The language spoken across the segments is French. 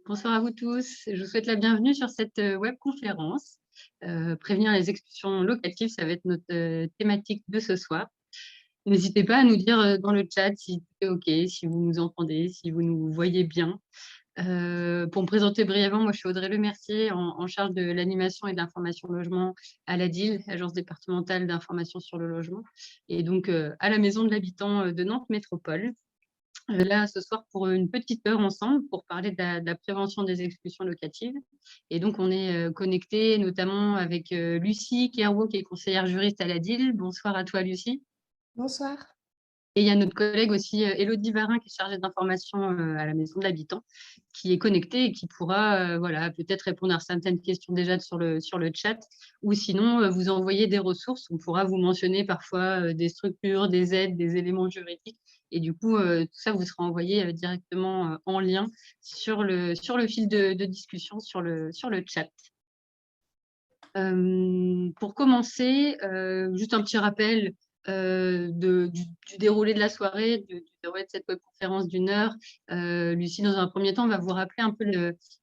Bonsoir à vous tous. Je vous souhaite la bienvenue sur cette webconférence. Prévenir les expulsions locatives, ça va être notre thématique de ce soir. N'hésitez pas à nous dire dans le chat si tout est OK, si vous nous entendez, si vous nous voyez bien. Pour me présenter brièvement, moi je suis Audrey Lemercier, en charge de l'animation et de l'information logement à l'ADIL, Agence départementale d'information sur le logement, et donc à la Maison de l'Habitant de Nantes Métropole. Là, ce soir, pour une petite heure ensemble, pour parler de la prévention des expulsions locatives. Et donc, on est connecté notamment avec Lucie Kerwo, qui est conseillère juriste à l'ADIL. Bonsoir à toi, Lucie. Bonsoir. Et il y a notre collègue aussi, Élodie Varin, qui est chargée d'information à la Maison de l'Habitant, qui est connectée et qui pourra voilà, peut-être répondre à certaines questions déjà sur le chat, ou sinon vous envoyer des ressources. On pourra vous mentionner parfois des structures, des aides, des éléments juridiques. Et du coup, tout ça vous sera envoyé directement en lien sur le fil de discussion sur le chat. Pour commencer, juste un petit rappel du déroulé de la soirée, du déroulé de cette webconférence d'une heure. Lucie, dans un premier temps, va vous rappeler un peu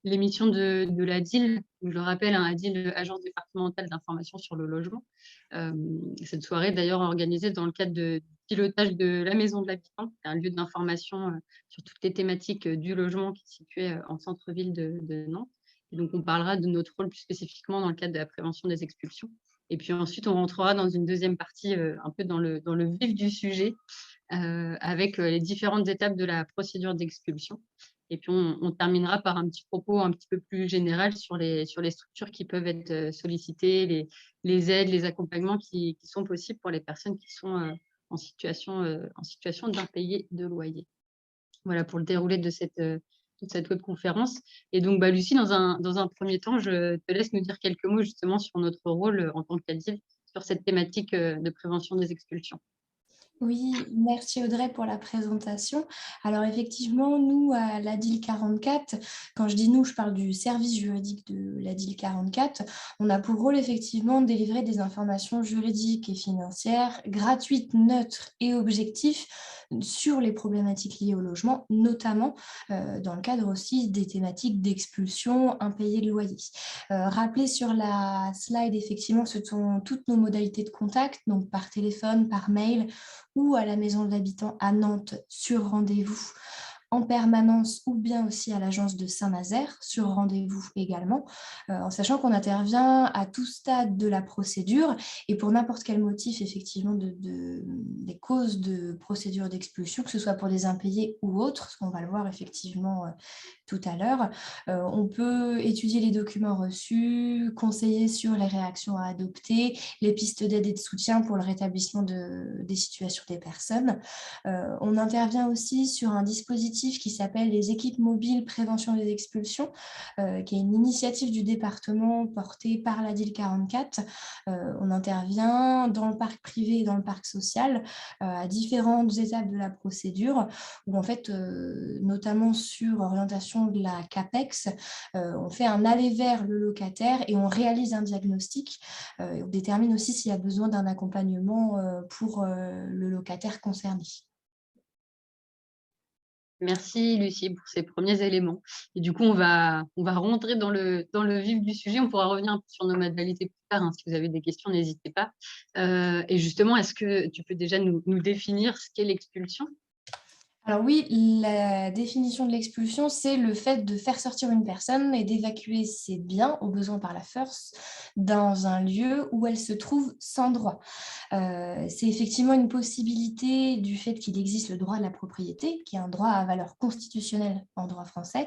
l'émission de l'ADIL. Je le rappelle, ADIL, Agence départementale d'information sur le logement. Cette soirée, d'ailleurs, organisée dans le cadre du pilotage de la Maison de l'Habitant, un lieu d'information sur toutes les thématiques du logement qui est situé en centre-ville de Nantes. Et donc, on parlera de notre rôle plus spécifiquement dans le cadre de la prévention des expulsions. Et puis ensuite, on rentrera dans une deuxième partie un peu dans le vif du sujet avec les différentes étapes de la procédure d'expulsion. Et puis, on terminera par un petit propos un petit peu plus général sur les structures qui peuvent être sollicitées, les aides, les accompagnements qui sont possibles pour les personnes qui sont en situation d'impayé de loyer. Voilà pour le déroulé de toute cette webconférence. Et donc, Lucie, dans un premier temps, je te laisse nous dire quelques mots justement sur notre rôle en tant qu'ADIL sur cette thématique de prévention des expulsions. Oui, merci Audrey pour la présentation. Alors effectivement, nous, à l'ADIL 44, quand je dis nous, je parle du service juridique de l'ADIL 44, on a pour rôle effectivement de délivrer des informations juridiques et financières gratuites, neutres et objectives sur les problématiques liées au logement, notamment dans le cadre aussi des thématiques d'expulsion, impayés de loyer. Rappelez sur la slide, effectivement, ce sont toutes nos modalités de contact, donc par téléphone, par mail, ou à la Maison de l'Habitant à Nantes sur rendez-vous en permanence ou bien aussi à l'agence de Saint-Nazaire sur rendez-vous également, en sachant qu'on intervient à tout stade de la procédure et pour n'importe quel motif effectivement des causes de procédure d'expulsion, que ce soit pour des impayés ou autres, ce qu'on va le voir effectivement tout à l'heure. On peut étudier les documents reçus, conseiller sur les réactions à adopter, les pistes d'aide et de soutien pour le rétablissement des situations des personnes. On intervient aussi sur un dispositif qui s'appelle les équipes mobiles prévention des expulsions, qui est une initiative du département portée par l'ADIL 44. On intervient dans le parc privé et dans le parc social à différentes étapes de la procédure, où en fait, notamment sur orientation de la CAPEX, on fait un aller vers le locataire et on réalise un diagnostic. On détermine aussi s'il y a besoin d'un accompagnement pour le locataire concerné. Merci Lucie pour ces premiers éléments. Et du coup, on va rentrer dans le vif du sujet. On pourra revenir un peu sur nos modalités plus tard. Si vous avez des questions, n'hésitez pas. Et justement, est-ce que tu peux déjà nous définir ce qu'est l'expulsion ? Alors oui, la définition de l'expulsion, c'est le fait de faire sortir une personne et d'évacuer ses biens, au besoin par la force, dans un lieu où elle se trouve sans droit. C'est effectivement une possibilité du fait qu'il existe le droit de la propriété, qui est un droit à valeur constitutionnelle en droit français.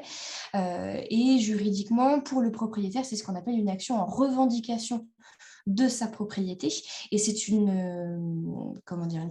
Et juridiquement, pour le propriétaire, c'est ce qu'on appelle une action en revendication de sa propriété. Et c'est une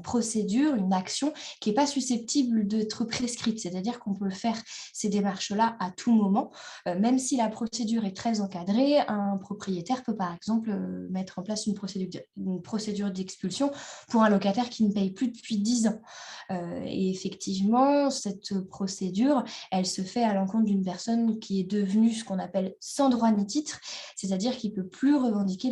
procédure, une action qui n'est pas susceptible d'être prescrite. C'est-à-dire qu'on peut faire ces démarches-là à tout moment. Même si la procédure est très encadrée, un propriétaire peut par exemple mettre en place une procédure d'expulsion pour un locataire qui ne paye plus depuis 10 ans. Et effectivement, cette procédure, elle se fait à l'encontre d'une personne qui est devenue ce qu'on appelle sans droit ni titre, c'est-à-dire qu'il ne peut plus revendiquer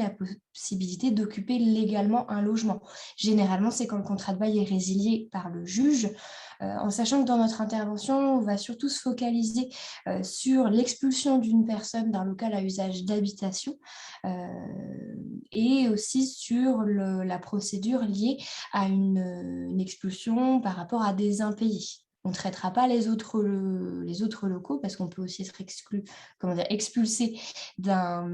possibilité d'occuper légalement un logement. Généralement, c'est quand le contrat de bail est résilié par le juge, en sachant que dans notre intervention, on va surtout se focaliser sur l'expulsion d'une personne d'un local à usage d'habitation et aussi sur la procédure liée à une expulsion par rapport à des impayés. On ne traitera pas les autres locaux parce qu'on peut aussi être expulsé d'un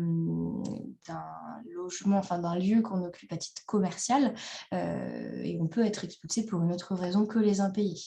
logement, enfin d'un lieu qu'on occupe à titre commercial et on peut être expulsé pour une autre raison que les impayés.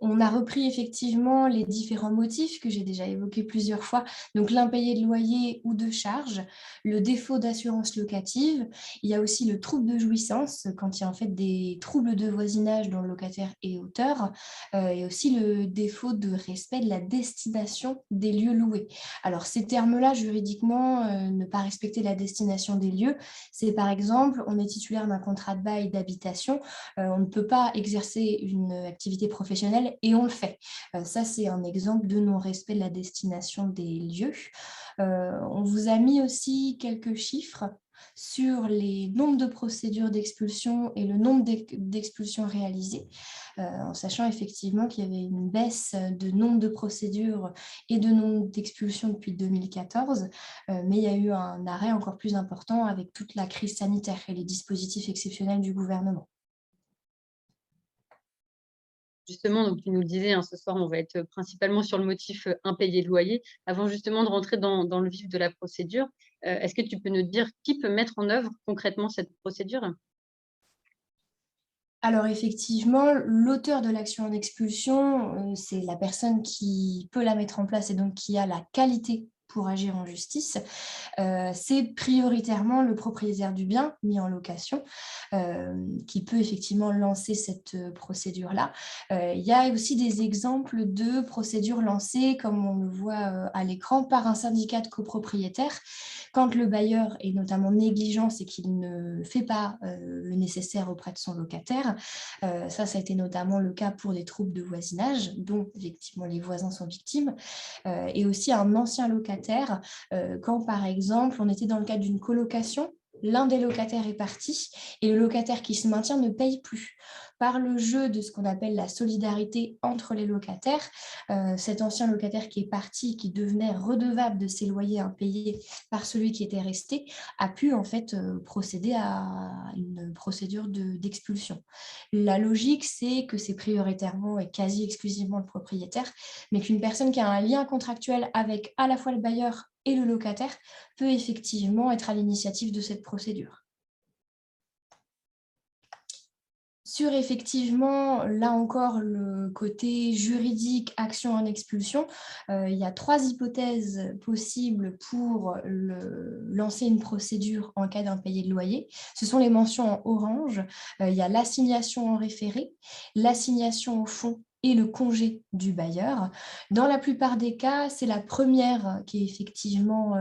On a repris effectivement les différents motifs que j'ai déjà évoqués plusieurs fois, donc l'impayé de loyer ou de charge, le défaut d'assurance locative, il y a aussi le trouble de jouissance quand il y a en fait des troubles de voisinage dont le locataire est auteur, et aussi le défaut de respect de la destination des lieux loués. Alors ces termes-là, juridiquement, ne pas respecter la destination des lieux, c'est par exemple, on est titulaire d'un contrat de bail d'habitation, on ne peut pas exercer une activité professionnelle et on le fait. Ça, c'est un exemple de non-respect de la destination des lieux. On vous a mis aussi quelques chiffres sur les nombres de procédures d'expulsion et le nombre d'expulsions réalisées, en sachant effectivement qu'il y avait une baisse de nombre de procédures et de nombre d'expulsions depuis 2014, mais il y a eu un arrêt encore plus important avec toute la crise sanitaire et les dispositifs exceptionnels du gouvernement. Justement, donc tu nous le disais, hein, ce soir, on va être principalement sur le motif impayé de loyer. Avant justement de rentrer dans le vif de la procédure, est-ce que tu peux nous dire qui peut mettre en œuvre concrètement cette procédure? Alors effectivement, l'auteur de l'action en expulsion, c'est la personne qui peut la mettre en place et donc qui a la qualité pour agir en justice. C'est prioritairement le propriétaire du bien mis en location qui peut effectivement lancer cette procédure-là. Il y a aussi des exemples de procédures lancées, comme on le voit à l'écran, par un syndicat de copropriétaires, quand le bailleur est notamment négligent, c'est qu'il ne fait pas le nécessaire auprès de son locataire. Ça a été notamment le cas pour des troubles de voisinage, dont effectivement les voisins sont victimes, et aussi un ancien locataire, quand par exemple on était dans le cadre d'une colocation, l'un des locataires est parti et le locataire qui se maintient ne paye plus. Par le jeu de ce qu'on appelle la solidarité entre les locataires, cet ancien locataire qui est parti, qui devenait redevable de ses loyers impayés par celui qui était resté, a pu en fait procéder à une procédure d'expulsion. La logique, c'est que c'est prioritairement et quasi exclusivement le propriétaire, mais qu'une personne qui a un lien contractuel avec à la fois le bailleur et le locataire peut effectivement être à l'initiative de cette procédure. Sur effectivement, là encore, le côté juridique, action en expulsion, il y a 3 hypothèses possibles pour lancer une procédure en cas d'impayé de loyer. Ce sont les mentions en orange. Il y a l'assignation en référé, l'assignation au fond et le congé du bailleur. Dans la plupart des cas, c'est la première qui est effectivement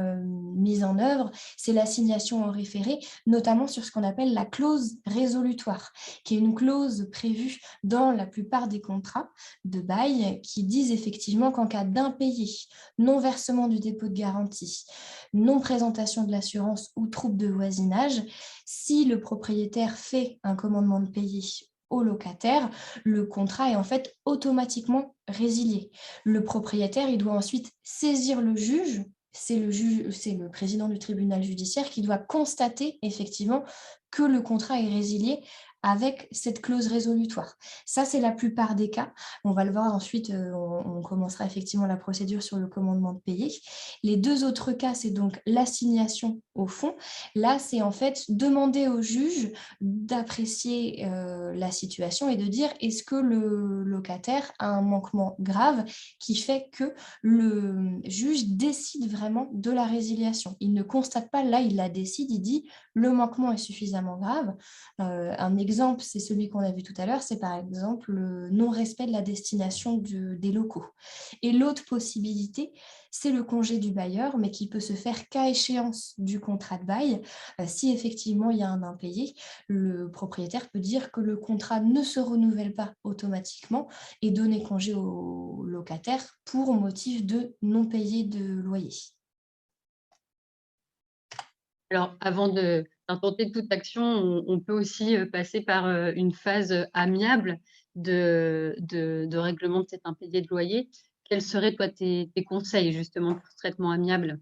mise en œuvre, c'est l'assignation en référé, notamment sur ce qu'on appelle la clause résolutoire, qui est une clause prévue dans la plupart des contrats de bail qui disent effectivement qu'en cas d'impayé, non-versement du dépôt de garantie, non-présentation de l'assurance ou trouble de voisinage, si le propriétaire fait un commandement de payer au locataire, le contrat est en fait automatiquement résilié. Le propriétaire, il doit ensuite saisir le juge. C'est le président du tribunal judiciaire qui doit constater effectivement que le contrat est résilié avec cette clause résolutoire. Ça, c'est la plupart des cas. On va le voir ensuite, on commencera effectivement la procédure sur le commandement de payer. Les 2 autres cas, c'est donc l'assignation au fond. Là, c'est en fait demander au juge d'apprécier la situation et de dire est-ce que le locataire a un manquement grave qui fait que le juge décide vraiment de la résiliation. Il ne constate pas, là, il la décide, il dit le manquement est suffisamment grave. Un exemple, c'est celui qu'on a vu tout à l'heure, c'est par exemple le non-respect de la destination des locaux. Et l'autre possibilité, c'est le congé du bailleur, mais qui peut se faire qu'à échéance du contrat de bail. Si effectivement il y a un impayé, le propriétaire peut dire que le contrat ne se renouvelle pas automatiquement et donner congé au locataire pour motif de non payé de loyer. Alors, avant d'intenter toute action, on peut aussi, passer par, une phase, amiable de règlement de cet impayé de loyer. Quels seraient, toi, tes conseils justement pour ce traitement amiable?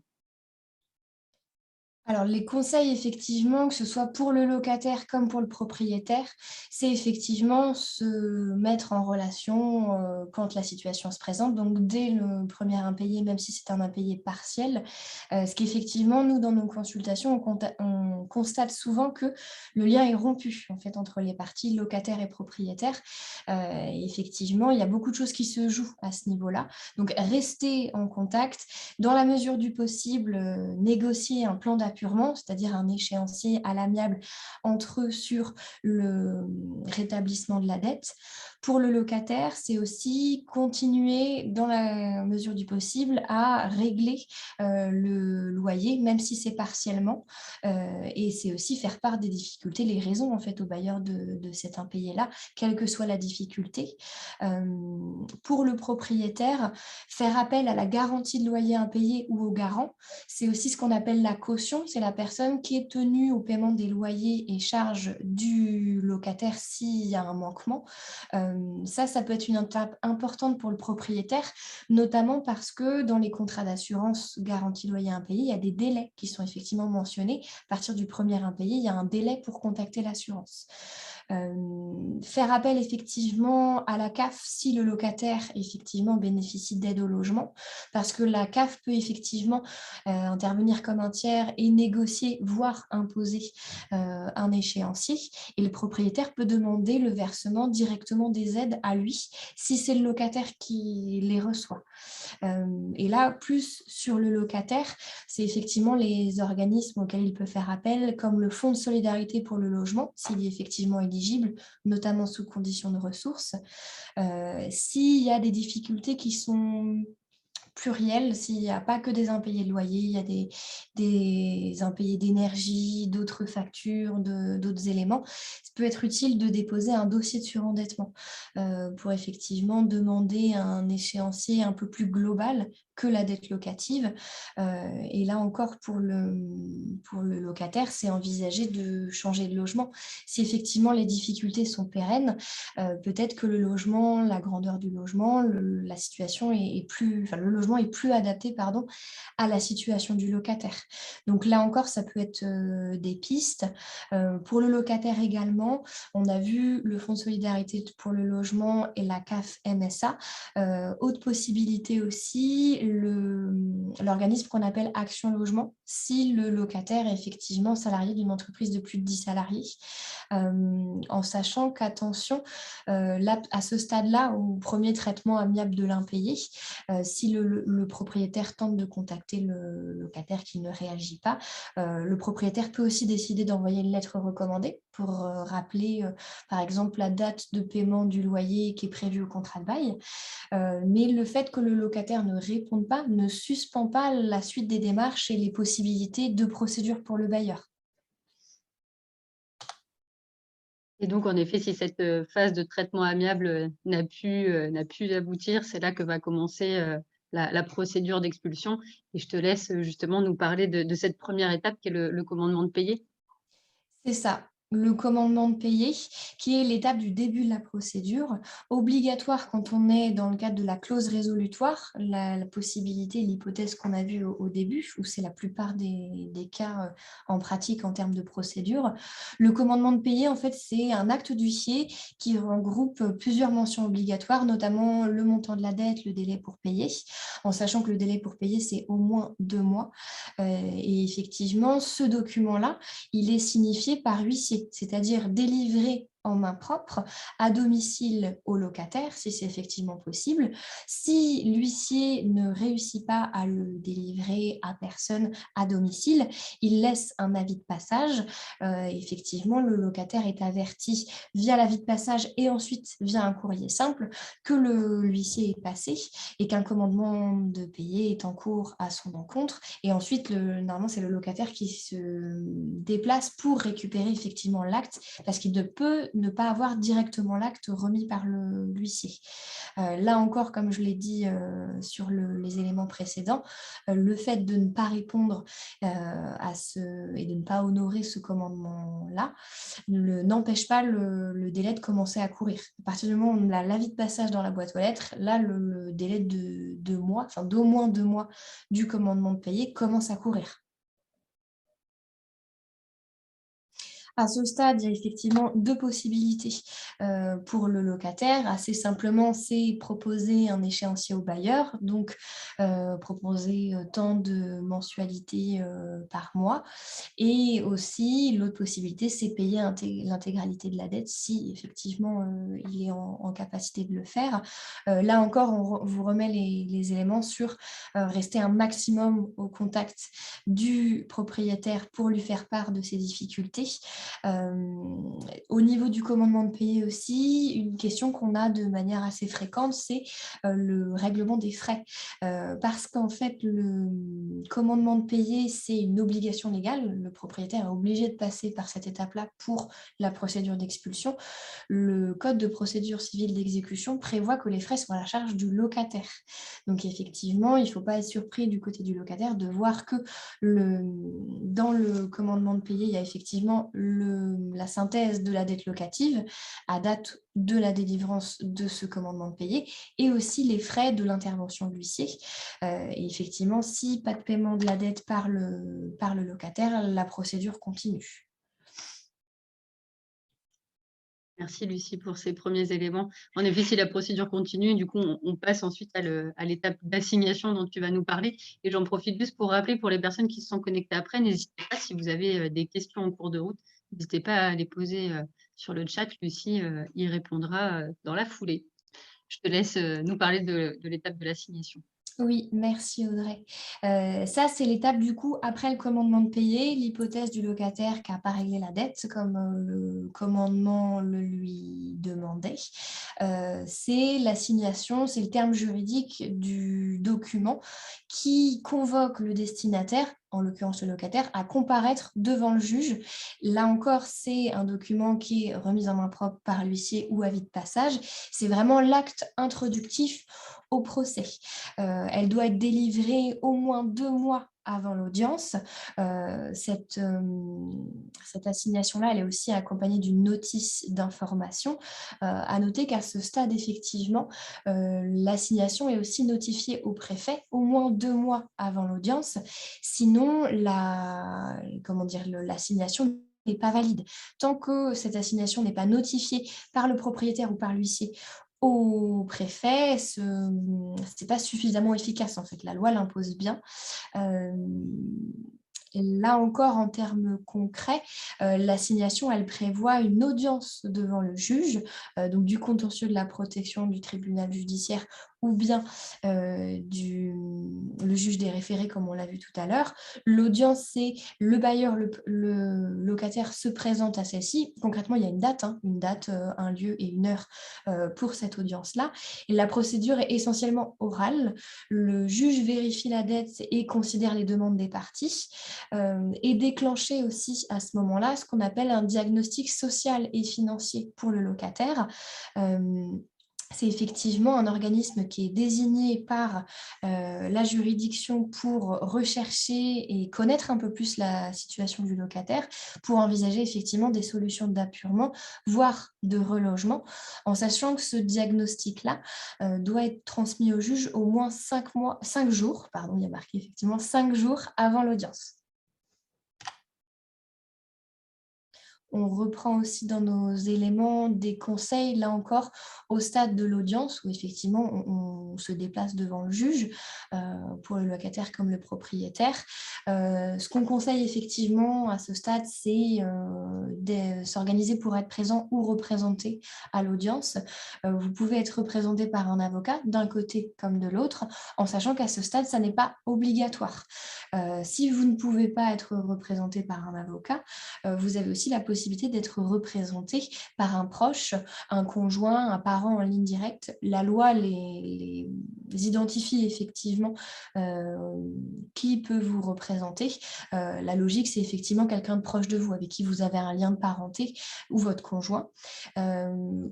Alors, les conseils, effectivement, que ce soit pour le locataire comme pour le propriétaire, c'est effectivement se mettre en relation quand la situation se présente, donc dès le premier impayé, même si c'est un impayé partiel. Ce qu'effectivement, nous, dans nos consultations, on constate souvent que le lien est rompu en fait, entre les parties locataire et propriétaire. Effectivement, il y a beaucoup de choses qui se jouent à ce niveau-là. Donc, rester en contact, dans la mesure du possible, négocier un plan d'apurement, c'est-à-dire un échéancier à l'amiable entre eux sur le rétablissement de la dette. Pour le locataire, c'est aussi continuer, dans la mesure du possible, à régler le loyer, même si c'est partiellement. Et c'est aussi faire part des difficultés, les raisons en fait au bailleur de cet impayé-là, quelle que soit la difficulté. Pour le propriétaire, faire appel à la garantie de loyer impayé ou au garant, c'est aussi ce qu'on appelle la caution. C'est la personne qui est tenue au paiement des loyers et charges du locataire s'il y a un manquement. Ça peut être une étape importante pour le propriétaire, notamment parce que dans les contrats d'assurance garantie de loyer impayé, il y a des délais qui sont effectivement mentionnés. À partir du premier impayé, il y a un délai pour contacter l'assurance. Faire appel effectivement à la CAF si le locataire effectivement bénéficie d'aide au logement, parce que la CAF peut effectivement intervenir comme un tiers et négocier, voire imposer un échéancier, et le propriétaire peut demander le versement directement des aides à lui si c'est le locataire qui les reçoit. Et là, plus sur le locataire, c'est effectivement les organismes auxquels il peut faire appel, comme le Fonds de solidarité pour le logement, s'il est effectivement éligible, notamment sous conditions de ressources. S'il y a des difficultés qui sont pluriel, s'il n'y a pas que des impayés de loyer, il y a des impayés d'énergie, d'autres factures, d'autres éléments. Ça peut être utile de déposer un dossier de surendettement pour effectivement demander un échéancier un peu plus global que la dette locative. Et là encore, pour le locataire, c'est envisager de changer de logement. Si effectivement les difficultés sont pérennes, peut-être que le logement, la grandeur du logement, la situation est plus, enfin, le logement est plus adapté, pardon, à la situation du locataire. Donc là encore, ça peut être des pistes. Pour le locataire également, on a vu le Fonds de solidarité pour le logement et la CAF MSA. Autre possibilité aussi, l'organisme qu'on appelle Action Logement, si le locataire est effectivement salarié d'une entreprise de plus de 10 salariés, en sachant qu'attention, là, à ce stade-là, au premier traitement amiable de l'impayé, si le propriétaire tente de contacter le locataire qui ne réagit pas, le propriétaire peut aussi décider d'envoyer une lettre recommandée pour rappeler, par exemple, la date de paiement du loyer qui est prévue au contrat de bail. Mais le fait que le locataire ne réponde pas ne suspend pas la suite des démarches et les possibilités de procédure pour le bailleur. Et donc, en effet, si cette, phase de traitement amiable, n'a pu aboutir, c'est là que va commencer, la procédure d'expulsion et je te laisse, justement nous parler de cette première étape qui est le commandement de payer. C'est ça, le commandement de payer, qui est l'étape du début de la procédure, obligatoire quand on est dans le cadre de la clause résolutoire, la possibilité, l'hypothèse qu'on a vue au début, où c'est la plupart des cas en pratique en termes de procédure. Le commandement de payer, en fait, c'est un acte d'huissier qui regroupe plusieurs mentions obligatoires, notamment le montant de la dette, le délai pour payer, en sachant que le délai pour payer, c'est au moins 2 mois. Et effectivement, ce document-là, il est signifié par huissier, c'est-à-dire délivré en main propre à domicile au locataire, si c'est effectivement possible. Si l'huissier ne réussit pas à le délivrer à personne à domicile, il laisse un avis de passage. Effectivement, le locataire est averti via l'avis de passage et ensuite via un courrier simple que l'huissier est passé et qu'un commandement de payer est en cours à son encontre. Et ensuite, normalement, c'est le locataire qui se déplace pour récupérer effectivement l'acte parce qu'il ne peut ne pas avoir directement l'acte remis par l'huissier. Là encore, comme je l'ai dit sur les éléments précédents, le fait de ne pas répondre et de ne pas honorer ce commandement-là n'empêche pas le délai de commencer à courir. À partir du moment où on a l'avis de passage dans la boîte aux lettres, là, le délai de 2 mois, enfin d'au moins 2 mois du commandement de payer commence à courir. À ce stade, il y a effectivement 2 possibilités pour le locataire. Assez simplement, c'est proposer un échéancier au bailleur, donc proposer tant de mensualités par mois. Et aussi, l'autre possibilité, c'est payer l'intégralité de la dette si effectivement il est en capacité de le faire. Là encore, on vous remet les éléments sur rester un maximum au contact du propriétaire pour lui faire part de ses difficultés. Au niveau du commandement de payer aussi, une question qu'on a de manière assez fréquente, c'est le règlement des frais. Parce qu'en fait, le commandement de payer, c'est une obligation légale. Le propriétaire est obligé de passer par cette étape-là pour la procédure d'expulsion. Le code de procédure civile d'exécution prévoit que les frais sont à la charge du locataire. Donc effectivement, il ne faut pas être surpris du côté du locataire de voir que dans le commandement de payer, il y a effectivement la synthèse de la dette locative à date de la délivrance de ce commandement de payer et aussi les frais de l'intervention de l'huissier. Et effectivement, si pas de paiement de la dette par le locataire, la procédure continue. Merci Lucie pour ces premiers éléments. En effet, si la procédure continue, du coup, on passe ensuite à l'étape d'assignation dont tu vas nous parler. Et j'en profite juste pour rappeler pour les personnes qui se sont connectées après, n'hésitez pas si vous avez des questions en cours de route, n'hésitez pas à les poser sur le chat. Lucie y répondra dans la foulée. Je te laisse nous parler de l'étape de l'assignation. Oui, merci Audrey. Ça, c'est l'étape du coup après le commandement de payer, l'hypothèse du locataire qui n'a pas réglé la dette comme le commandement le lui demandait. C'est l'assignation, c'est le terme juridique du document qui convoque le destinataire, en l'occurrence le locataire, à comparaître devant le juge. Là encore, c'est un document qui est remis en main propre par l'huissier ou avis de passage. C'est vraiment l'acte introductif au procès. Elle doit être délivrée au moins 2 mois avant l'audience. Cette assignation-là, elle est aussi accompagnée d'une notice d'information. À noter qu'à ce stade, effectivement, l'assignation est aussi notifiée au préfet au moins 2 mois avant l'audience. Sinon, l'assignation n'est pas valide. Tant que cette assignation n'est pas notifiée par le propriétaire ou par l'huissier au préfet, ce n'est pas suffisamment efficace en fait. La loi l'impose bien. Et là encore, en termes concrets, l'assignation, elle prévoit une audience devant le juge, donc du contentieux de la protection du tribunal judiciaire ou bien le juge des référés, comme on l'a vu tout à l'heure. L'audience, c'est le bailleur, le locataire se présente à celle-ci. Concrètement, il y a une date, un lieu et une heure pour cette audience-là. Et la procédure est essentiellement orale. Le juge vérifie la dette et considère les demandes des parties. Et déclencher aussi à ce moment-là ce qu'on appelle un diagnostic social et financier pour le locataire. C'est effectivement un organisme qui est désigné par la juridiction pour rechercher et connaître un peu plus la situation du locataire, pour envisager effectivement des solutions d'apurement, voire de relogement, en sachant que ce diagnostic-là doit être transmis au juge au moins 5 jours, il y a marqué effectivement 5 jours avant l'audience. On reprend aussi dans nos éléments des conseils, là encore, au stade de l'audience, où effectivement, on se déplace devant le juge, pour le locataire comme le propriétaire. Ce qu'on conseille effectivement à ce stade, c'est de s'organiser pour être présent ou représenté à l'audience. Vous pouvez être représenté par un avocat, d'un côté comme de l'autre, en sachant qu'à ce stade, ça n'est pas obligatoire. Si vous ne pouvez pas être représenté par un avocat, vous avez aussi la possibilité d'être représenté par un proche, un conjoint, un parent en ligne directe. La loi les identifie effectivement qui peut vous représenter. La logique, c'est effectivement quelqu'un de proche de vous, avec qui vous avez un lien de parenté ou votre conjoint.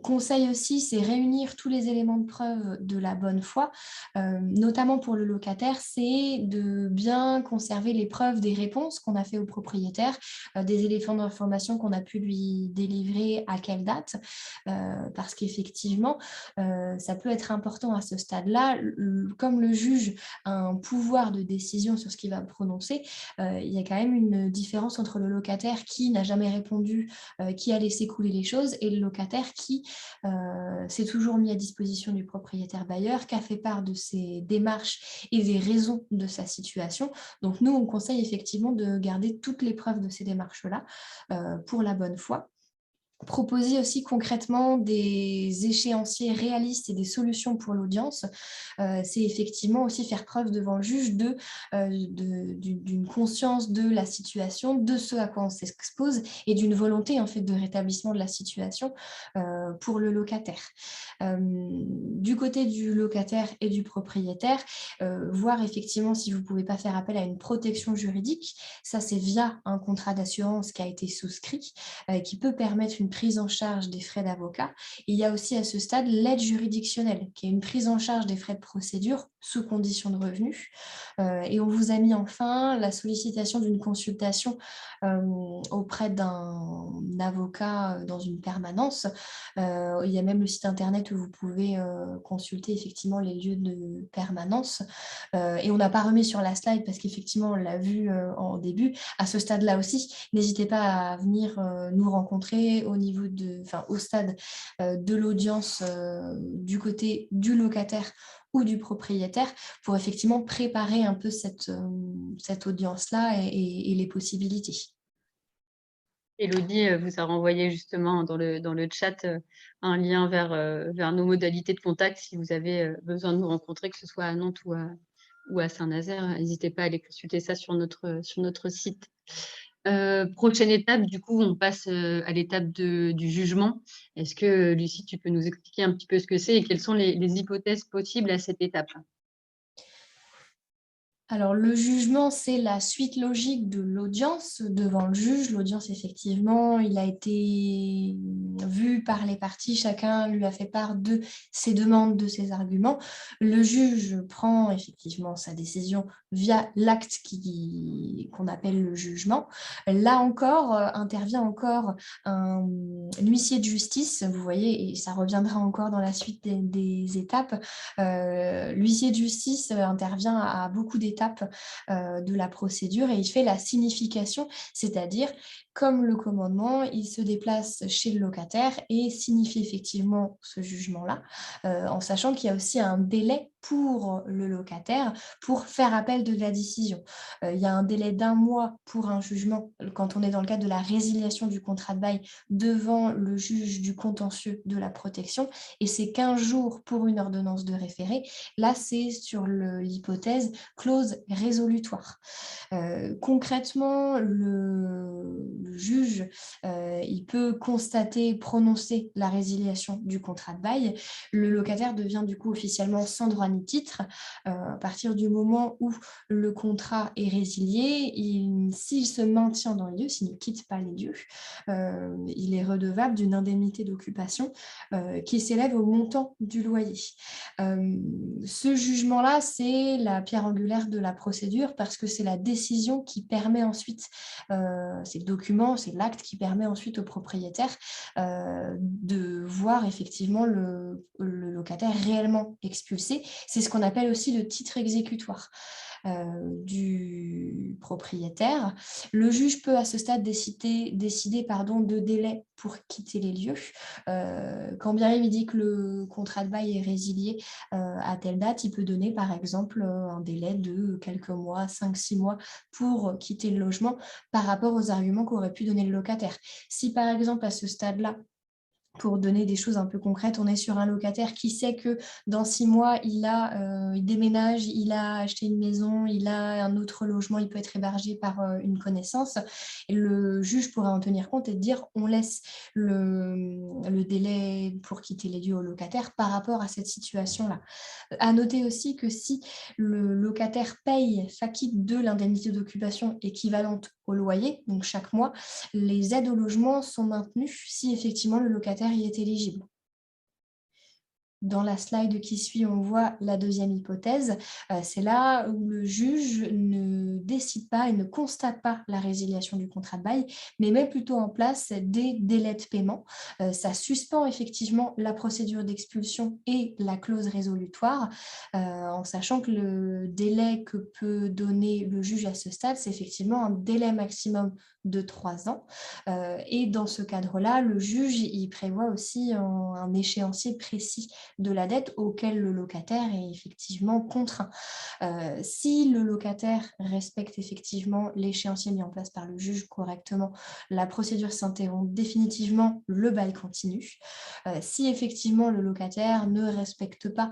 Conseil aussi, c'est réunir tous les éléments de preuve de la bonne foi, notamment pour le locataire, c'est de bien conserver les preuves des réponses qu'on a fait au propriétaire, des éléments d'information qu'on a pu lui délivrer à quelle date, parce qu'effectivement, ça peut être important à ce stade-là. Comme le juge a un pouvoir de décision sur ce qu'il va prononcer, il y a quand même une différence entre le locataire qui n'a jamais répondu, qui a laissé couler les choses, et le locataire qui s'est toujours mis à disposition du propriétaire bailleur, qui a fait part de ses démarches et des raisons de sa situation. Donc nous, on conseille effectivement de garder toutes les preuves de ces démarches-là pour la bonne foi. Proposer aussi concrètement des échéanciers réalistes et des solutions pour l'audience, c'est effectivement aussi faire preuve devant le juge d'une conscience de la situation, de ce à quoi on s'expose et d'une volonté en fait de rétablissement de la situation pour le locataire. Du côté du locataire et du propriétaire, voir effectivement si vous ne pouvez pas faire appel à une protection juridique. Ça, c'est via un contrat d'assurance qui a été souscrit, qui peut permettre une prise en charge des frais d'avocat. Il y a aussi à ce stade l'aide juridictionnelle, qui est une prise en charge des frais de procédure sous condition de revenus. Et on vous a mis enfin la sollicitation d'une consultation auprès d'un avocat dans une permanence. Il y a même le site internet où vous pouvez consulter effectivement les lieux de permanence. Et on n'a pas remis sur la slide parce qu'effectivement, on l'a vu en début. À ce stade-là aussi, n'hésitez pas à venir nous rencontrer au stade de l'audience du côté du locataire ou du propriétaire pour effectivement préparer un peu cette audience-là et les possibilités. Elodie vous a renvoyé justement dans le chat un lien vers nos modalités de contact si vous avez besoin de nous rencontrer, que ce soit à Nantes ou à Saint-Nazaire. N'hésitez pas à aller consulter ça sur notre site. Prochaine étape, du coup, on passe à l'étape du jugement. Est-ce que, Lucie, tu peux nous expliquer un petit peu ce que c'est et quelles sont les hypothèses possibles à cette étape? Alors, le jugement, c'est la suite logique de l'audience devant le juge. L'audience, effectivement, il a été vu par les parties. Chacun lui a fait part de ses demandes, de ses arguments. Le juge prend effectivement sa décision via l'acte qu'on appelle le jugement. Là encore, intervient encore un huissier de justice, vous voyez, et ça reviendra encore dans la suite des étapes. L'huissier de justice intervient à beaucoup d'étapes de la procédure et il fait la signification, c'est-à-dire comme le commandement, il se déplace chez le locataire et signifie effectivement ce jugement-là, en sachant qu'il y a aussi un délai pour le locataire pour faire appel de la décision. Il y a un délai d'1 mois pour un jugement quand on est dans le cadre de la résiliation du contrat de bail devant le juge du contentieux de la protection et c'est 15 jours pour une ordonnance de référé. Là, c'est sur l'hypothèse clause résolutoire. Concrètement, le juge, il peut constater, prononcer la résiliation du contrat de bail. Le locataire devient du coup officiellement sans droit ni titre. À partir du moment où le contrat est résilié, s'il se maintient dans les lieux, s'il ne quitte pas les lieux, il est redevable d'une indemnité d'occupation qui s'élève au montant du loyer. Ce jugement-là, c'est la pierre angulaire de la procédure parce que c'est la décision qui permet ensuite, c'est le document, c'est l'acte qui permet ensuite au propriétaire de voir effectivement le locataire réellement expulsé. C'est ce qu'on appelle aussi le titre exécutoire du propriétaire. Le juge peut à ce stade décider de délai pour quitter les lieux. Quand bien même il dit que le contrat de bail est résilié à telle date, il peut donner par exemple un délai de quelques mois, 5-6 mois pour quitter le logement par rapport aux arguments qu'aurait pu donner le locataire. Si par exemple à ce stade-là, Pour donner des choses un peu concrètes, on est sur un locataire qui sait que dans 6 mois, il déménage, il a acheté une maison, il a un autre logement, il peut être hébergé par une connaissance. Et le juge pourrait en tenir compte et dire on laisse le délai pour quitter les lieux au locataire par rapport à cette situation-là. À noter aussi que si le locataire paye, s'acquitte de l'indemnité d'occupation équivalente au loyer, donc chaque mois, les aides au logement sont maintenues si effectivement le locataire y est éligible. Dans la slide qui suit, on voit la deuxième hypothèse. C'est là où le juge ne décide pas et ne constate pas la résiliation du contrat de bail, mais met plutôt en place des délais de paiement. Ça suspend effectivement la procédure d'expulsion et la clause résolutoire, en sachant que le délai que peut donner le juge à ce stade, c'est effectivement un délai maximum de 3 ans. Et dans ce cadre-là, le juge il prévoit aussi un échéancier précis de la dette auquel le locataire est effectivement contraint. Si le locataire respecte effectivement l'échéancier mis en place par le juge correctement, la procédure s'interrompt définitivement, le bail continue. Si effectivement le locataire ne respecte pas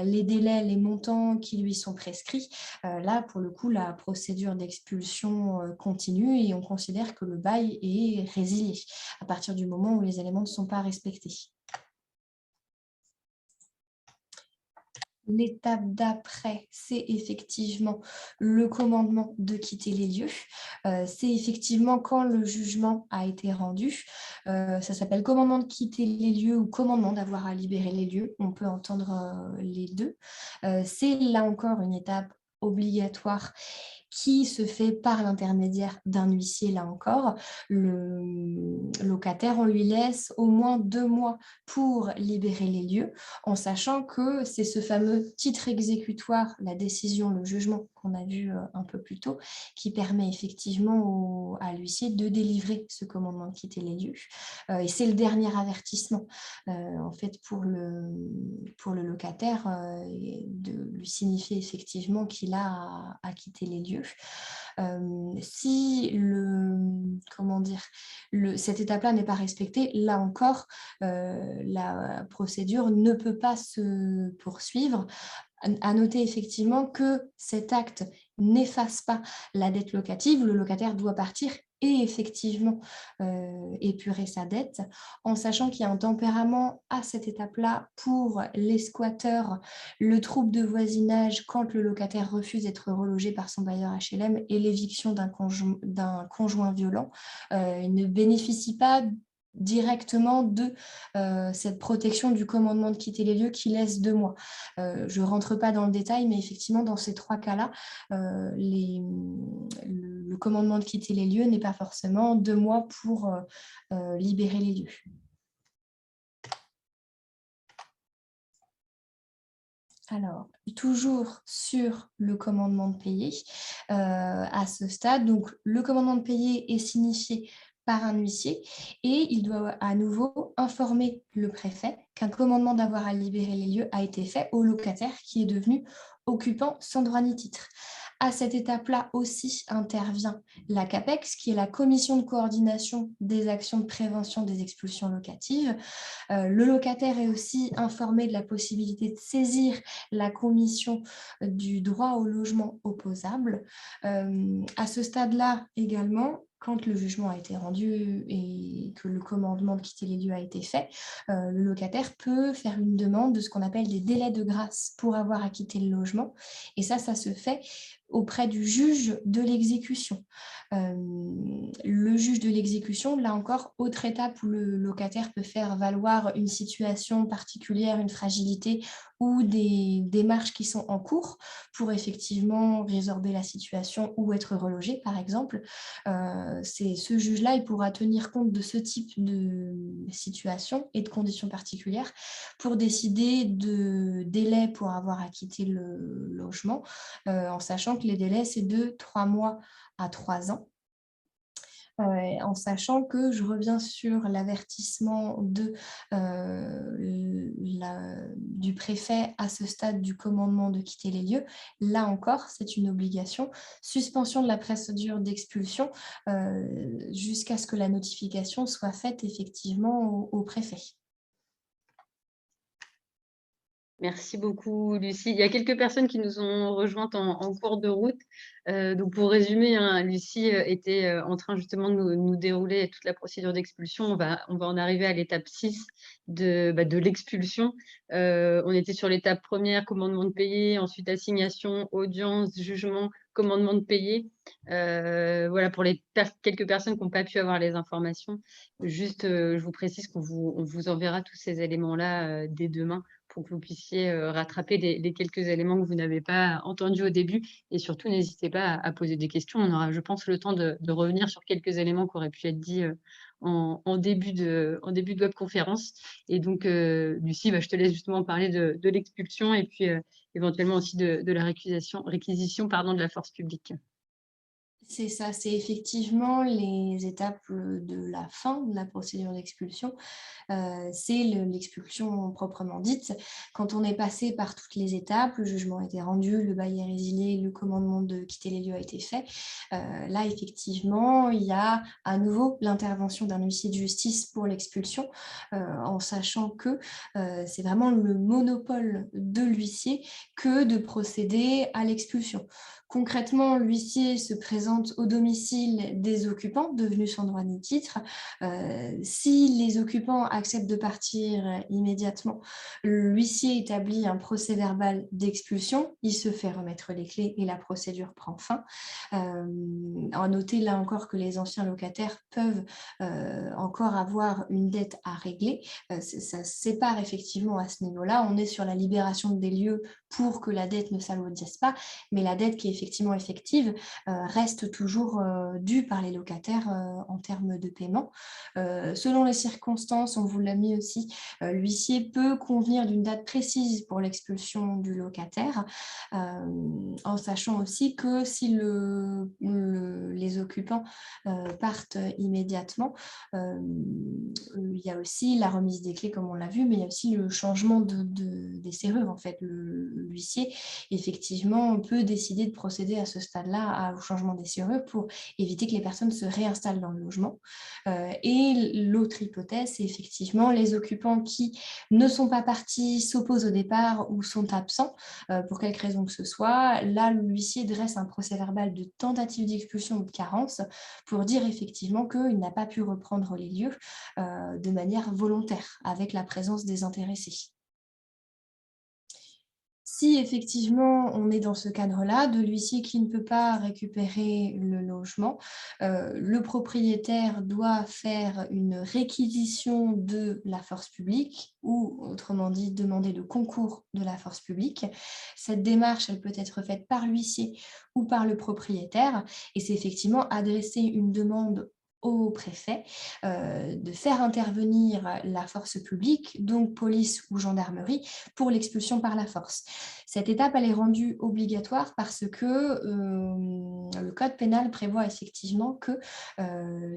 les délais, les montants qui lui sont prescrits, là pour le coup la procédure d'expulsion continue et on considère que le bail est résilié à partir du moment où les éléments ne sont pas respectés. L'étape d'après, c'est effectivement le commandement de quitter les lieux. C'est effectivement quand le jugement a été rendu. Ça s'appelle commandement de quitter les lieux ou commandement d'avoir à libérer les lieux. On peut entendre les deux. C'est là encore une étape obligatoire qui se fait par l'intermédiaire d'un huissier, là encore. Le locataire, on lui laisse au moins 2 mois pour libérer les lieux, en sachant que c'est ce fameux titre exécutoire, la décision, le jugement qu'on a vu un peu plus tôt, qui permet effectivement à l'huissier de délivrer ce commandement de quitter les lieux. Et c'est le dernier avertissement, en fait, pour le locataire, de lui signifier effectivement qu'il a à quitter les lieux. Si cette étape-là n'est pas respectée, là encore, la procédure ne peut pas se poursuivre. À noter effectivement que cet acte n'efface pas la dette locative, le locataire doit partir et effectivement épurer sa dette, en sachant qu'il y a un tempérament à cette étape-là pour les squatteurs, le trouble de voisinage quand le locataire refuse d'être relogé par son bailleur HLM et l'éviction d'un conjoint violent. Il ne bénéficie pas directement de cette protection du commandement de quitter les lieux qui laisse 2 mois. Je ne rentre pas dans le détail, mais effectivement, dans ces 3 cas-là, le commandement de quitter les lieux n'est pas forcément 2 mois pour libérer les lieux. Alors, toujours sur le commandement de payer, à ce stade, donc le commandement de payer est signifié par un huissier et il doit à nouveau informer le préfet qu'un commandement d'avoir à libérer les lieux a été fait au locataire qui est devenu occupant sans droit ni titre. À cette étape-là aussi intervient la CAPEX, qui est la commission de coordination des actions de prévention des expulsions locatives. Le locataire est aussi informé de la possibilité de saisir la commission du droit au logement opposable. À ce stade-là également, quand le jugement a été rendu et que le commandement de quitter les lieux a été fait, le locataire peut faire une demande de ce qu'on appelle des délais de grâce pour avoir à quitter le logement. Et ça se fait auprès du juge de l'exécution. Le juge de l'exécution, là encore, autre étape où le locataire peut faire valoir une situation particulière, une fragilité ou des démarches qui sont en cours pour effectivement résorber la situation ou être relogé, par exemple. C'est ce juge-là, il pourra tenir compte de ce type de situation et de conditions particulières pour décider de délai pour avoir à quitter le logement, en sachant que les délais, c'est de 3 mois à 3 ans. En sachant que je reviens sur l'avertissement du préfet à ce stade du commandement de quitter les lieux. Là encore, c'est une obligation. Suspension de la procédure d'expulsion jusqu'à ce que la notification soit faite effectivement au préfet. Merci beaucoup, Lucie. Il y a quelques personnes qui nous ont rejointes en cours de route. Donc, pour résumer, hein, Lucie était en train justement de nous dérouler toute la procédure d'expulsion. On va en arriver à l'étape 6 de l'expulsion. On était sur l'étape première, commandement de payer, ensuite assignation, audience, jugement, commandement de payer. Voilà, pour les quelques personnes qui n'ont pas pu avoir les informations, juste, je vous précise on vous enverra tous ces éléments-là dès demain pour que vous puissiez rattraper les quelques éléments que vous n'avez pas entendus au début. Et surtout, n'hésitez pas à poser des questions. On aura, je pense, le temps de revenir sur quelques éléments qui auraient pu être dits en début de webconférence. Et donc, Lucie, je te laisse justement parler de l'expulsion et puis éventuellement aussi de la réquisition pardon, de la force publique. C'est ça, c'est effectivement les étapes de la fin de la procédure d'expulsion. C'est l'expulsion proprement dite. Quand on est passé par toutes les étapes, le jugement a été rendu, le bail est résilié, le commandement de quitter les lieux a été fait. Là, effectivement, il y a à nouveau l'intervention d'un huissier de justice pour l'expulsion, en sachant que c'est vraiment le monopole de l'huissier que de procéder à l'expulsion. Concrètement, l'huissier se présente au domicile des occupants devenus sans droit ni titre. Si les occupants acceptent de partir immédiatement, l'huissier établit un procès-verbal d'expulsion, il se fait remettre les clés et la procédure prend fin. À noter là encore que les anciens locataires peuvent encore avoir une dette à régler. Ça se sépare effectivement à ce niveau-là. On est sur la libération des lieux pour que la dette ne s'alourdisse pas, mais la dette qui est effectivement effective reste toujours due par les locataires en termes de paiement. Selon les circonstances, on vous l'a mis aussi, l'huissier peut convenir d'une date précise pour l'expulsion du locataire, en sachant aussi que si les occupants partent immédiatement, il y a aussi la remise des clés comme on l'a vu, mais il y a aussi le changement des serrures. En fait, l'huissier effectivement peut décider de procéder à ce stade-là au changement des serrures pour éviter que les personnes se réinstallent dans le logement. Et l'autre hypothèse, c'est effectivement les occupants qui ne sont pas partis, s'opposent au départ ou sont absents, pour quelque raison que ce soit. Là, l'huissier dresse un procès-verbal de tentative d'expulsion ou de carence pour dire effectivement qu'il n'a pas pu reprendre les lieux de manière volontaire, avec la présence des intéressés. Si effectivement on est dans ce cadre-là, de l'huissier qui ne peut pas récupérer le logement, le propriétaire doit faire une réquisition de la force publique ou autrement dit demander le concours de la force publique. Cette démarche, elle peut être faite par l'huissier ou par le propriétaire et c'est effectivement adresser une demande au préfet de faire intervenir la force publique, donc police ou gendarmerie, pour l'expulsion par la force. Cette étape, elle est rendue obligatoire parce que le code pénal prévoit effectivement que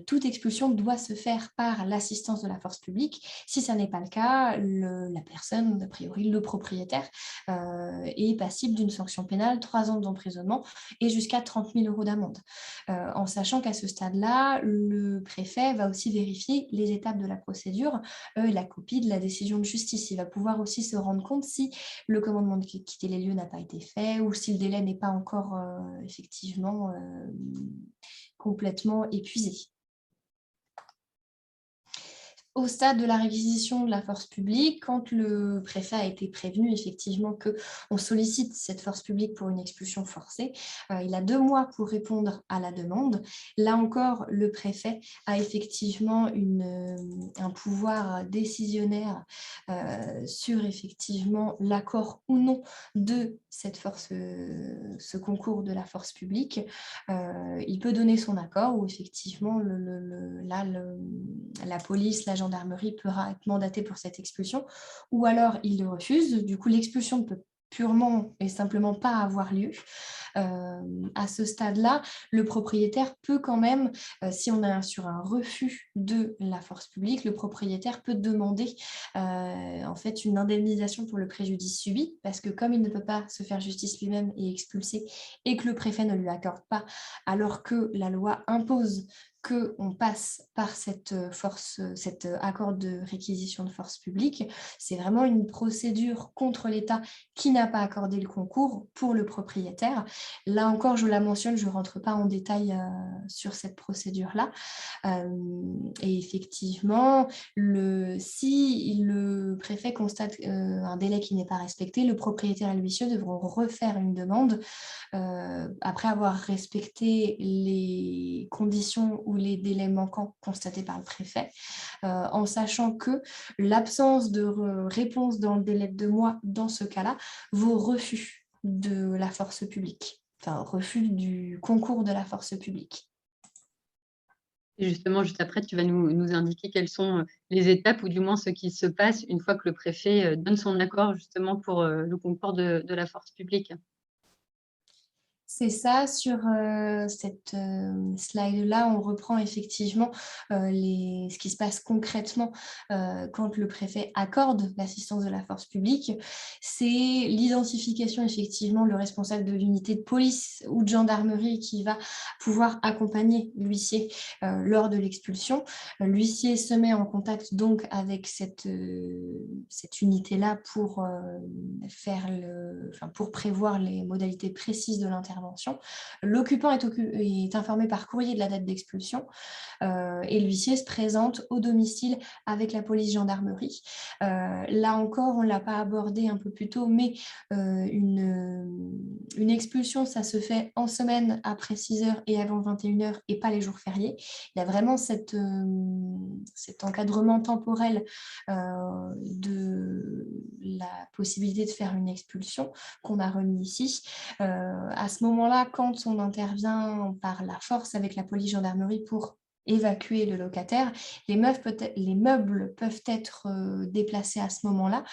toute expulsion doit se faire par l'assistance de la force publique. Si ça n'est pas le cas, la personne, a priori le propriétaire, est passible d'une sanction pénale, 3 ans d'emprisonnement et jusqu'à 30 000 € d'amende. En sachant qu'à ce stade-là, le préfet va aussi vérifier les étapes de la procédure, la copie de la décision de justice. Il va pouvoir aussi se rendre compte si le commandement de quitter les lieux n'a pas été fait ou si le délai n'est pas encore effectivement complètement épuisé. Au stade de la réquisition de la force publique, quand le préfet a été prévenu effectivement qu'on sollicite cette force publique pour une expulsion forcée, il a 2 mois pour répondre à la demande. Là encore, le préfet a effectivement un pouvoir décisionnaire sur effectivement l'accord ou non de cette force, ce concours de la force publique. Il peut donner son accord ou effectivement la police, la gendarmerie pourra être mandatée pour cette expulsion, ou alors il le refuse. Du coup, l'expulsion ne peut purement et simplement pas avoir lieu. À ce stade-là, le propriétaire peut quand même, si on est sur un refus de la force publique, le propriétaire peut demander en fait une indemnisation pour le préjudice subi, parce que comme il ne peut pas se faire justice lui-même et expulser, et que le préfet ne lui accorde pas, alors que la loi impose qu'on passe par cet accord de réquisition de force publique. C'est vraiment une procédure contre l'État qui n'a pas accordé le concours pour le propriétaire. Là encore, je la mentionne, je ne rentre pas en détail sur cette procédure-là. Et effectivement, si le préfet constate un délai qui n'est pas respecté, le propriétaire et l'huissier devront refaire une demande après avoir respecté les conditions ou les délais manquants constatés par le préfet, en sachant que l'absence de réponse dans le délai de 2 mois, dans ce cas-là, vaut refus de la force publique, enfin refus du concours de la force publique. Et justement, juste après, tu vas nous indiquer quelles sont les étapes ou du moins ce qui se passe une fois que le préfet donne son accord justement pour le concours de la force publique. C'est ça, sur cette slide-là, on reprend effectivement ce qui se passe concrètement quand le préfet accorde l'assistance de la force publique. C'est l'identification, effectivement, le responsable de l'unité de police ou de gendarmerie qui va pouvoir accompagner l'huissier lors de l'expulsion. L'huissier se met en contact donc avec cette unité-là pour pour prévoir les modalités précises de l'intervention. L'occupant est informé par courrier de la date d'expulsion et l'huissier se présente au domicile avec la police-gendarmerie. Là encore, on ne l'a pas abordé un peu plus tôt, mais une expulsion, ça se fait en semaine après 6 heures et avant 21 heures et pas les jours fériés. Il y a vraiment cet encadrement temporel de la possibilité de faire une expulsion qu'on a remis ici. À ce moment-là, quand on intervient par la force avec la police-gendarmerie pour évacuer le locataire, les meubles peuvent être déplacés à ce moment-là,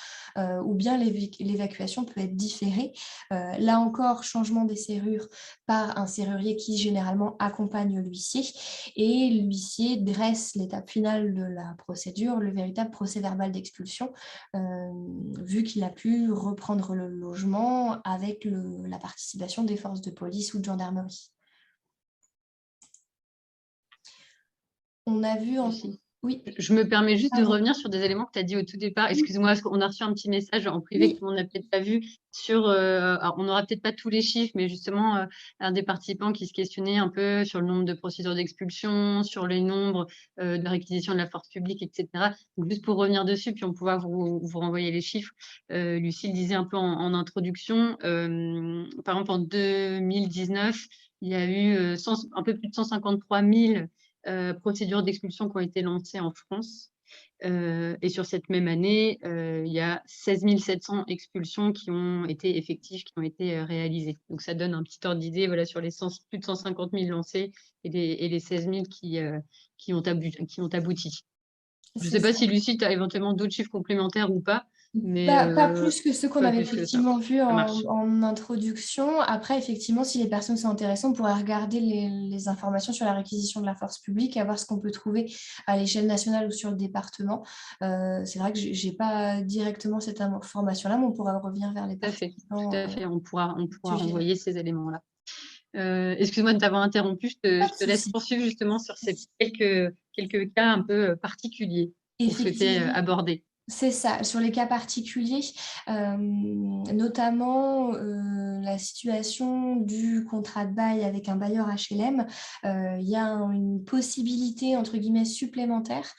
ou bien l'évacuation peut être différée. Là encore, changement des serrures par un serrurier qui généralement accompagne l'huissier, et l'huissier dresse l'étape finale de la procédure, le véritable procès-verbal d'expulsion, vu qu'il a pu reprendre le logement avec la participation des forces de police ou de gendarmerie. On a vu Aussi. Oui. Je me permets juste de Pardon. revenir sur des éléments que tu as dit au tout départ. Excuse-moi, parce qu'on a reçu un petit message en privé Oui. que tout le monde n'a peut-être pas vu sur, alors on n'aura peut-être pas tous les chiffres, mais justement, un des participants qui se questionnait un peu sur le nombre de procédures d'expulsion, sur les nombres de réquisition de la force publique, etc. Donc juste pour revenir dessus, puis on pourra vous renvoyer les chiffres. Lucile disait un peu en introduction, par exemple en 2019, il y a eu un peu plus de 153 000 procédures d'expulsion qui ont été lancées en France. Et sur cette même année, il y a 16 700 expulsions qui ont été effectives, qui ont été réalisées. Donc ça donne un petit ordre d'idée, voilà, sur les plus de 150 000 lancés et les 16 000 qui ont abouti. Je ne sais pas si Lucie, tu as éventuellement d'autres chiffres complémentaires ou pas. Mais pas plus que ceux qu'on pas avait plus que ça. effectivement vus Ça marche. en introduction. Après, effectivement, si les personnes sont intéressées, on pourrait regarder les informations sur la réquisition de la force publique et voir ce qu'on peut trouver à l'échelle nationale ou sur le département. C'est vrai que je n'ai pas directement cette information-là, mais on pourra revenir vers les participants. Tout à fait. On pourra envoyer ces éléments-là. Excuse-moi de t'avoir interrompu, je te laisse poursuivre justement sur ces quelques cas un peu particuliers qu'on souhaitait aborder. C'est ça, sur les cas particuliers, notamment la situation du contrat de bail avec un bailleur HLM, il y a une possibilité entre guillemets supplémentaire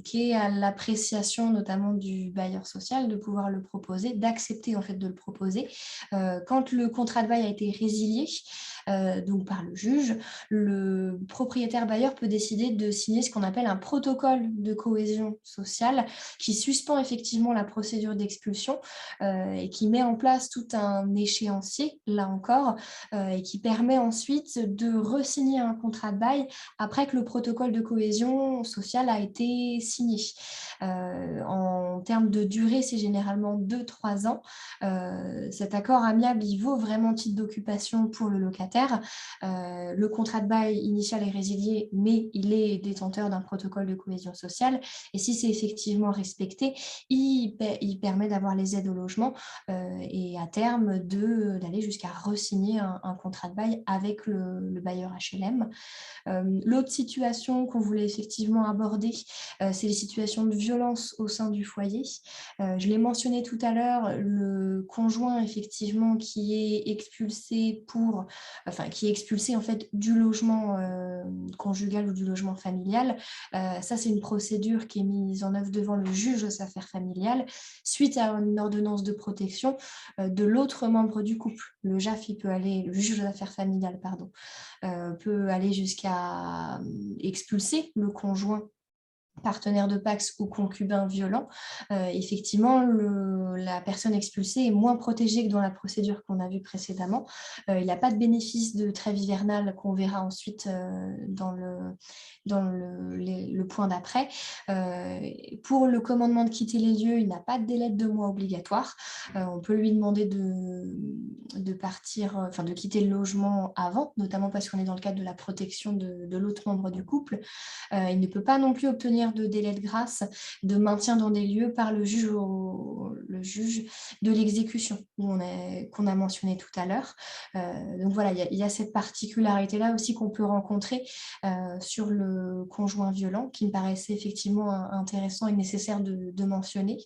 qui est à l'appréciation notamment du bailleur social de pouvoir le proposer, d'accepter en fait de le proposer. Quand le contrat de bail a été résilié, donc par le juge, le propriétaire bailleur peut décider de signer ce qu'on appelle un protocole de cohésion sociale qui suspend effectivement la procédure d'expulsion et qui met en place tout un échéancier, là encore, et qui permet ensuite de re-signer un contrat de bail après que le protocole de cohésion sociale a été signé. En termes de durée, c'est généralement 2-3 ans. Cet accord amiable, il vaut vraiment titre d'occupation pour le locataire. locataire. Le contrat de bail initial est résilié, mais il est détenteur d'un protocole de cohésion sociale. Et si c'est effectivement respecté, il permet d'avoir les aides au logement et à terme d'aller jusqu'à re-signer un contrat de bail avec le bailleur HLM. L'autre situation qu'on voulait effectivement aborder, c'est les situations de violence au sein du foyer. Je l'ai mentionné tout à l'heure, le conjoint effectivement qui est expulsé qui est expulsé en fait du logement conjugal ou du logement familial. Ça, c'est une procédure qui est mise en œuvre devant le juge aux affaires familiales suite à une ordonnance de protection de l'autre membre du couple. Le JAF, le juge aux affaires familiales, pardon, peut aller jusqu'à expulser le conjoint partenaire de Pacs ou concubin violent. Effectivement, la personne expulsée est moins protégée que dans la procédure qu'on a vue précédemment. Il n'y a pas de bénéfice de trêve hivernale qu'on verra ensuite dans le point d'après. Pour le commandement de quitter les lieux, il n'a pas de délai de 2 mois obligatoire. On peut lui demander de partir, de quitter le logement avant, notamment parce qu'on est dans le cadre de la protection de l'autre membre du couple. Il ne peut pas non plus obtenir de délai de grâce de maintien dans des lieux par le juge de l'exécution qu'on a mentionné tout à l'heure. Donc voilà, il y a cette particularité-là aussi qu'on peut rencontrer sur le conjoint violent qui me paraissait effectivement intéressant et nécessaire de mentionner.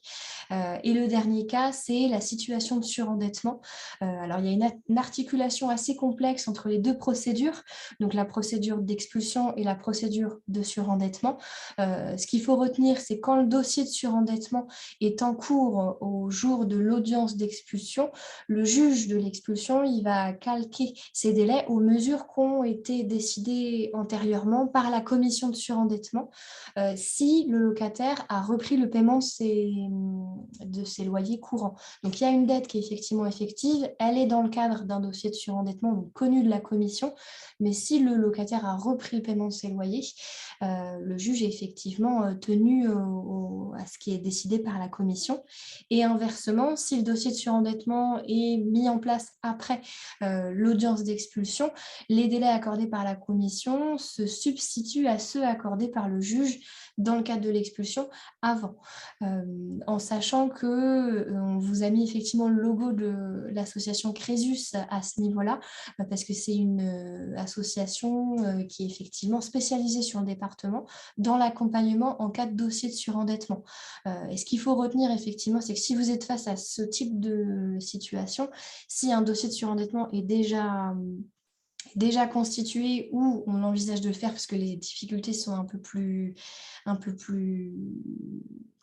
Et le dernier cas, c'est la situation de surendettement. Alors, il y a une articulation assez complexe entre les deux procédures, donc la procédure d'expulsion et la procédure de surendettement. Ce qu'il faut retenir, c'est quand le dossier de surendettement est en cours au jour de l'audience d'expulsion, le juge de l'expulsion, il va calquer ces délais aux mesures qui ont été décidées antérieurement par la commission de surendettement si le locataire a repris le paiement de ses loyers courants. Donc, il y a une dette qui est effectivement effective, elle est dans le cadre d'un dossier de surendettement donc connu de la commission, mais si le locataire a repris le paiement de ses loyers, le juge est effectivement tenu à ce qui est décidé par la commission. Et inversement, si le dossier de surendettement est mis en place après l'audience d'expulsion, les délais accordés par la commission se substituent à ceux accordés par le juge dans le cadre de l'expulsion avant. En sachant qu'on vous a mis effectivement le logo de l'association Crésus à ce niveau-là, parce que c'est une association qui est effectivement spécialisée sur le département dans l'accompagnement en cas de dossier de surendettement. Et ce qu'il faut retenir effectivement, c'est que si vous êtes face à ce type de situation, si un dossier de surendettement est déjà constitué ou on envisage de le faire parce que les difficultés sont un peu plus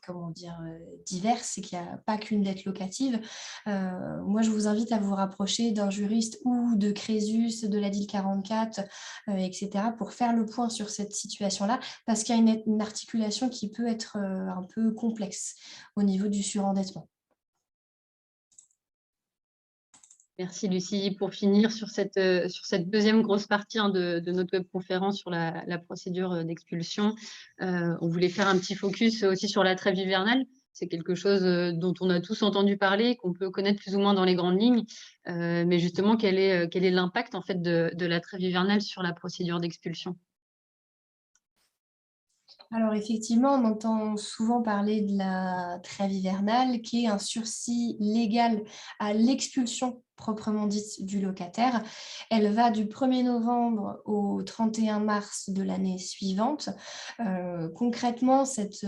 comment dire, diverses et qu'il n'y a pas qu'une dette locative. Moi, je vous invite à vous rapprocher d'un juriste ou de Crésus, de la DIL 44, etc. pour faire le point sur cette situation-là parce qu'il y a une articulation qui peut être un peu complexe au niveau du surendettement. Merci Lucie. Pour finir sur cette deuxième grosse partie de notre webconférence sur la procédure d'expulsion, on voulait faire un petit focus aussi sur la trêve hivernale. C'est quelque chose dont on a tous entendu parler, qu'on peut connaître plus ou moins dans les grandes lignes. Mais justement, quel est l'impact en fait de la trêve hivernale sur la procédure d'expulsion ? Alors effectivement, on entend souvent parler de la trêve hivernale qui est un sursis légal à l'expulsion proprement dite du locataire. Elle va du 1er novembre au 31 mars de l'année suivante. Concrètement, cette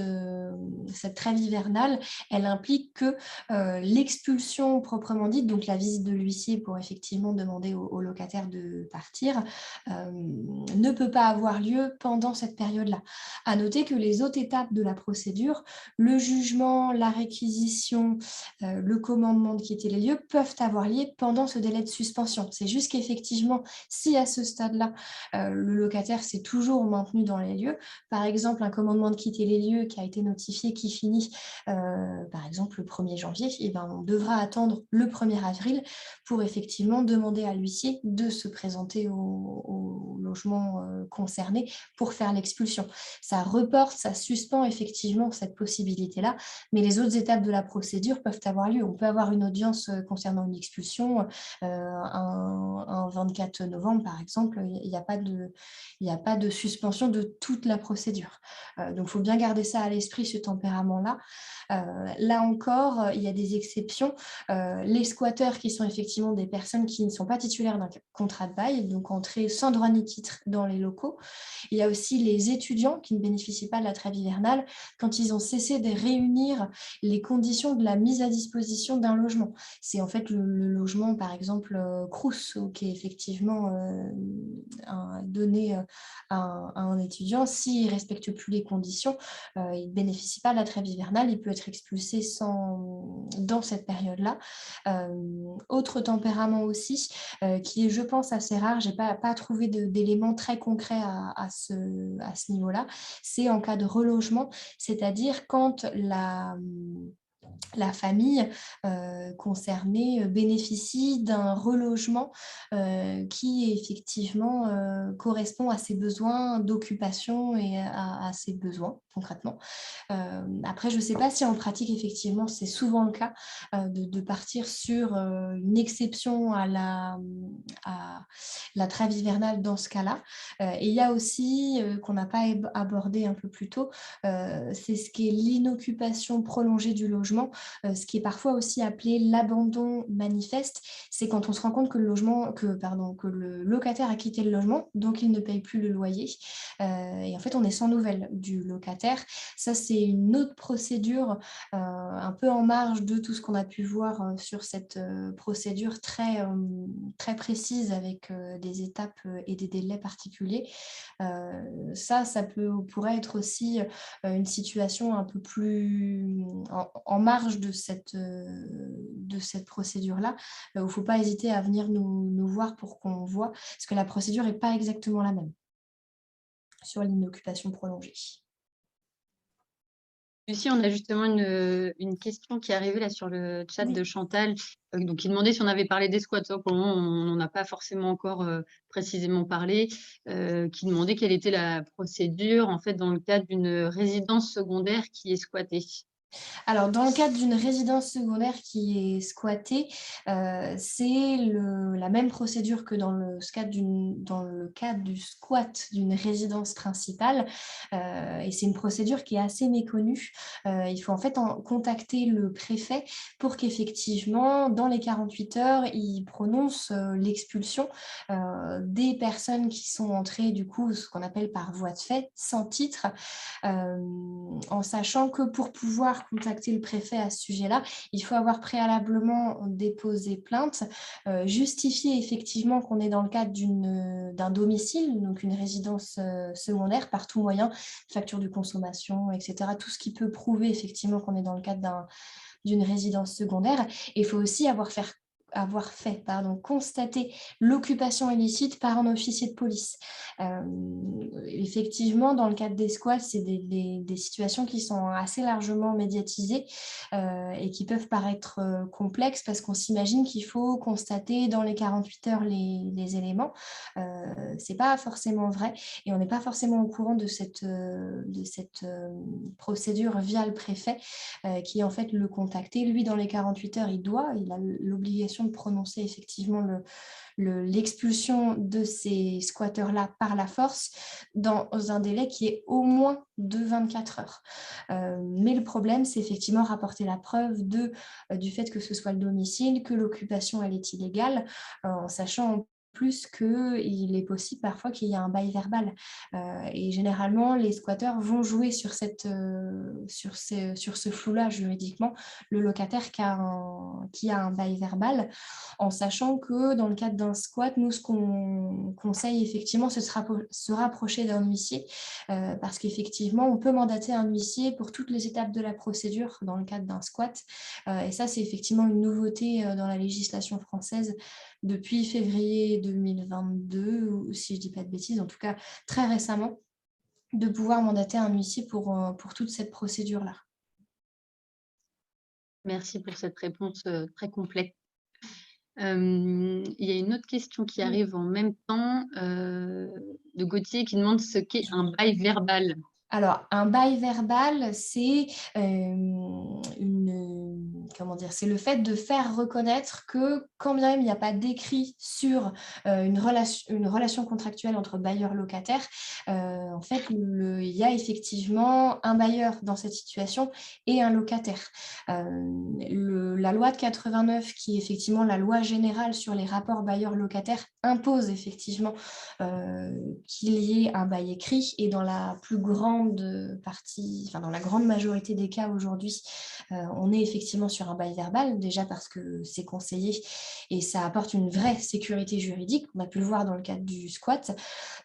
trêve hivernale, elle implique que l'expulsion proprement dite, donc la visite de l'huissier pour effectivement demander au locataire de partir, ne peut pas avoir lieu pendant cette période-là. À noter que les autres étapes de la procédure, le jugement, la réquisition, le commandement de quitter les lieux peuvent avoir lieu pendant ce délai de suspension. C'est juste qu'effectivement, si à ce stade-là, le locataire s'est toujours maintenu dans les lieux, par exemple, un commandement de quitter les lieux qui a été notifié, qui finit par exemple le 1er janvier, et ben, on devra attendre le 1er avril pour effectivement demander à l'huissier de se présenter au logement concerné pour faire l'expulsion. Ça ça reporte, ça suspend effectivement cette possibilité-là, mais les autres étapes de la procédure peuvent avoir lieu. On peut avoir une audience concernant une expulsion un 24 novembre, par exemple, il n'y a pas de suspension de toute la procédure. Donc, il faut bien garder ça à l'esprit, ce tempérament-là. Là encore, il y a des exceptions. Les squatteurs qui sont effectivement des personnes qui ne sont pas titulaires d'un contrat de bail, donc entrées sans droit ni titre dans les locaux. Il y a aussi les étudiants qui ne bénéficient pas de la trêve hivernale quand ils ont cessé de réunir les conditions de la mise à disposition d'un logement. C'est en fait le logement, par exemple, Crous, qui est effectivement donné à un étudiant. S'il ne respecte plus les conditions, il ne bénéficie pas de la trêve hivernale, il peut être expulsé dans cette période-là. Autre tempérament aussi, qui est, je pense, assez rare, je n'ai pas trouvé d'éléments très concrets à ce niveau-là, c'est en cas de relogement, c'est-à-dire quand la famille concernée bénéficie d'un relogement qui effectivement correspond à ses besoins d'occupation et à ses besoins concrètement. Après, je ne sais pas si en pratique, effectivement, c'est souvent le cas de partir sur une exception à la trêve hivernale dans ce cas-là. Et il y a aussi, qu'on n'a pas abordé un peu plus tôt, c'est ce qui est l'inoccupation prolongée du logement, ce qui est parfois aussi appelé l'abandon manifeste. C'est quand on se rend compte que le locataire a quitté le logement, donc il ne paye plus le loyer. Et en fait, on est sans nouvelles du locataire. Ça, c'est une autre procédure un peu en marge de tout ce qu'on a pu voir sur cette procédure très, très précise avec des étapes et des délais particuliers. Ça pourrait être aussi une situation un peu plus en marge de cette procédure-là, où il ne faut pas hésiter à venir nous voir pour qu'on voit, parce que la procédure n'est pas exactement la même sur l'inoccupation prolongée. Ici, on a justement une question qui est arrivée là sur le chat de Chantal, donc qui demandait si on avait parlé des squatteurs. Pour le moment, on n'en a pas forcément encore précisément parlé, qui demandait quelle était la procédure en fait dans le cadre d'une résidence secondaire qui est squattée. Alors, dans le cadre d'une résidence secondaire qui est squattée, c'est la même procédure que dans le cadre du squat d'une résidence principale. Et c'est une procédure qui est assez méconnue. Il faut en fait contacter le préfet pour qu'effectivement, dans les 48 heures, il prononce l'expulsion des personnes qui sont entrées, du coup, ce qu'on appelle par voie de fait, sans titre, en sachant que pour pouvoir contacter le préfet à ce sujet-là, il faut avoir préalablement déposé plainte, justifier effectivement qu'on est dans le cadre d'un domicile, donc une résidence secondaire par tout moyen, facture de consommation, etc. Tout ce qui peut prouver effectivement qu'on est dans le cadre d'une résidence secondaire. Et il faut aussi avoir fait constater l'occupation illicite par un officier de police. Effectivement, dans le cadre des squats, c'est des situations qui sont assez largement médiatisées et qui peuvent paraître complexes parce qu'on s'imagine qu'il faut constater dans les 48 heures les éléments. C'est pas forcément vrai et on n'est pas forcément au courant de cette procédure via le préfet qui est en fait le contacter. Lui, dans les 48 heures, il a l'obligation de prononcer effectivement l'expulsion de ces squatteurs-là par la force dans un délai qui est au moins de 24 heures. Mais le problème, c'est effectivement rapporter la preuve du fait que ce soit le domicile, que l'occupation elle est illégale, en sachant plus qu'il est possible parfois qu'il y ait un bail verbal. Et généralement, les squatteurs vont jouer sur ce flou-là juridiquement, le locataire qui a un bail verbal, en sachant que dans le cadre d'un squat, nous, ce qu'on conseille effectivement, c'est de se rapprocher d'un huissier, parce qu'effectivement, on peut mandater un huissier pour toutes les étapes de la procédure dans le cadre d'un squat. Et ça, c'est effectivement une nouveauté dans la législation française depuis février 2022, ou si je ne dis pas de bêtises, en tout cas très récemment, de pouvoir mandater un huissier pour toute cette procédure-là. Merci pour cette réponse très complète. Il y a une autre question qui arrive en même temps de Gauthier qui demande ce qu'est un bail verbal. Alors, un bail verbal, c'est comment dire, c'est le fait de faire reconnaître que quand bien même il n'y a pas d'écrit sur une relation contractuelle entre bailleur-locataire, en fait, il y a effectivement un bailleur dans cette situation et un locataire. La loi de 89, qui est effectivement la loi générale sur les rapports bailleur-locataire, impose effectivement qu'il y ait un bail écrit, et dans la plus grande partie, enfin dans la grande majorité des cas aujourd'hui, on est effectivement sur un bail verbal, déjà parce que c'est conseillé et ça apporte une vraie sécurité juridique. On a pu le voir dans le cadre du squat,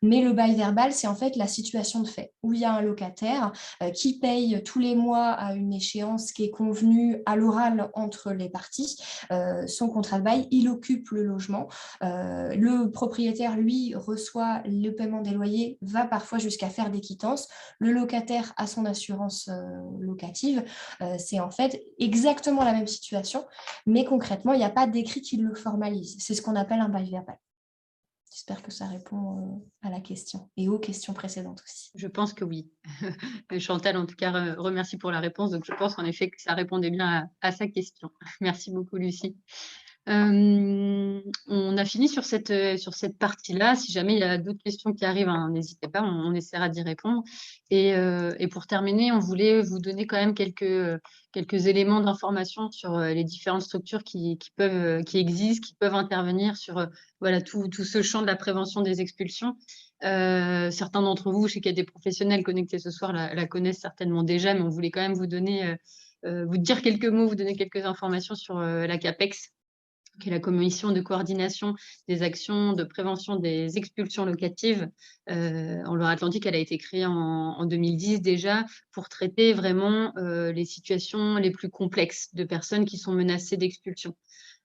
mais le bail verbal, c'est en fait la situation de fait où il y a un locataire qui paye tous les mois à une échéance qui est convenue à l'oral entre les parties son contrat de bail, il occupe le logement. Le propriétaire, lui, reçoit le paiement des loyers, va parfois jusqu'à faire des quittances. Le locataire a son assurance locative. C'est en fait exactement la même situation, mais concrètement, il n'y a pas d'écrit qui le formalise. C'est ce qu'on appelle un bail verbal. J'espère que ça répond à la question et aux questions précédentes aussi. Je pense que oui. Chantal, en tout cas, remercie pour la réponse. Donc, je pense en effet que ça répondait bien à sa question. Merci beaucoup, Lucie. On a fini sur cette partie-là. Si jamais il y a d'autres questions qui arrivent, hein, n'hésitez pas, on essaiera d'y répondre. Et pour terminer, on voulait vous donner quand même quelques éléments d'information sur les différentes structures qui existent, qui peuvent intervenir sur voilà, tout ce champ de la prévention des expulsions. Certains d'entre vous, je sais qu'il y a des professionnels connectés ce soir, la connaissent certainement déjà, mais on voulait quand même vous donner, vous dire quelques mots, vous donner quelques informations sur la CAPEX, qui est la commission de coordination des actions de prévention des expulsions locatives en Loire-Atlantique. Elle a été créée en 2010 déjà pour traiter vraiment les situations les plus complexes de personnes qui sont menacées d'expulsion.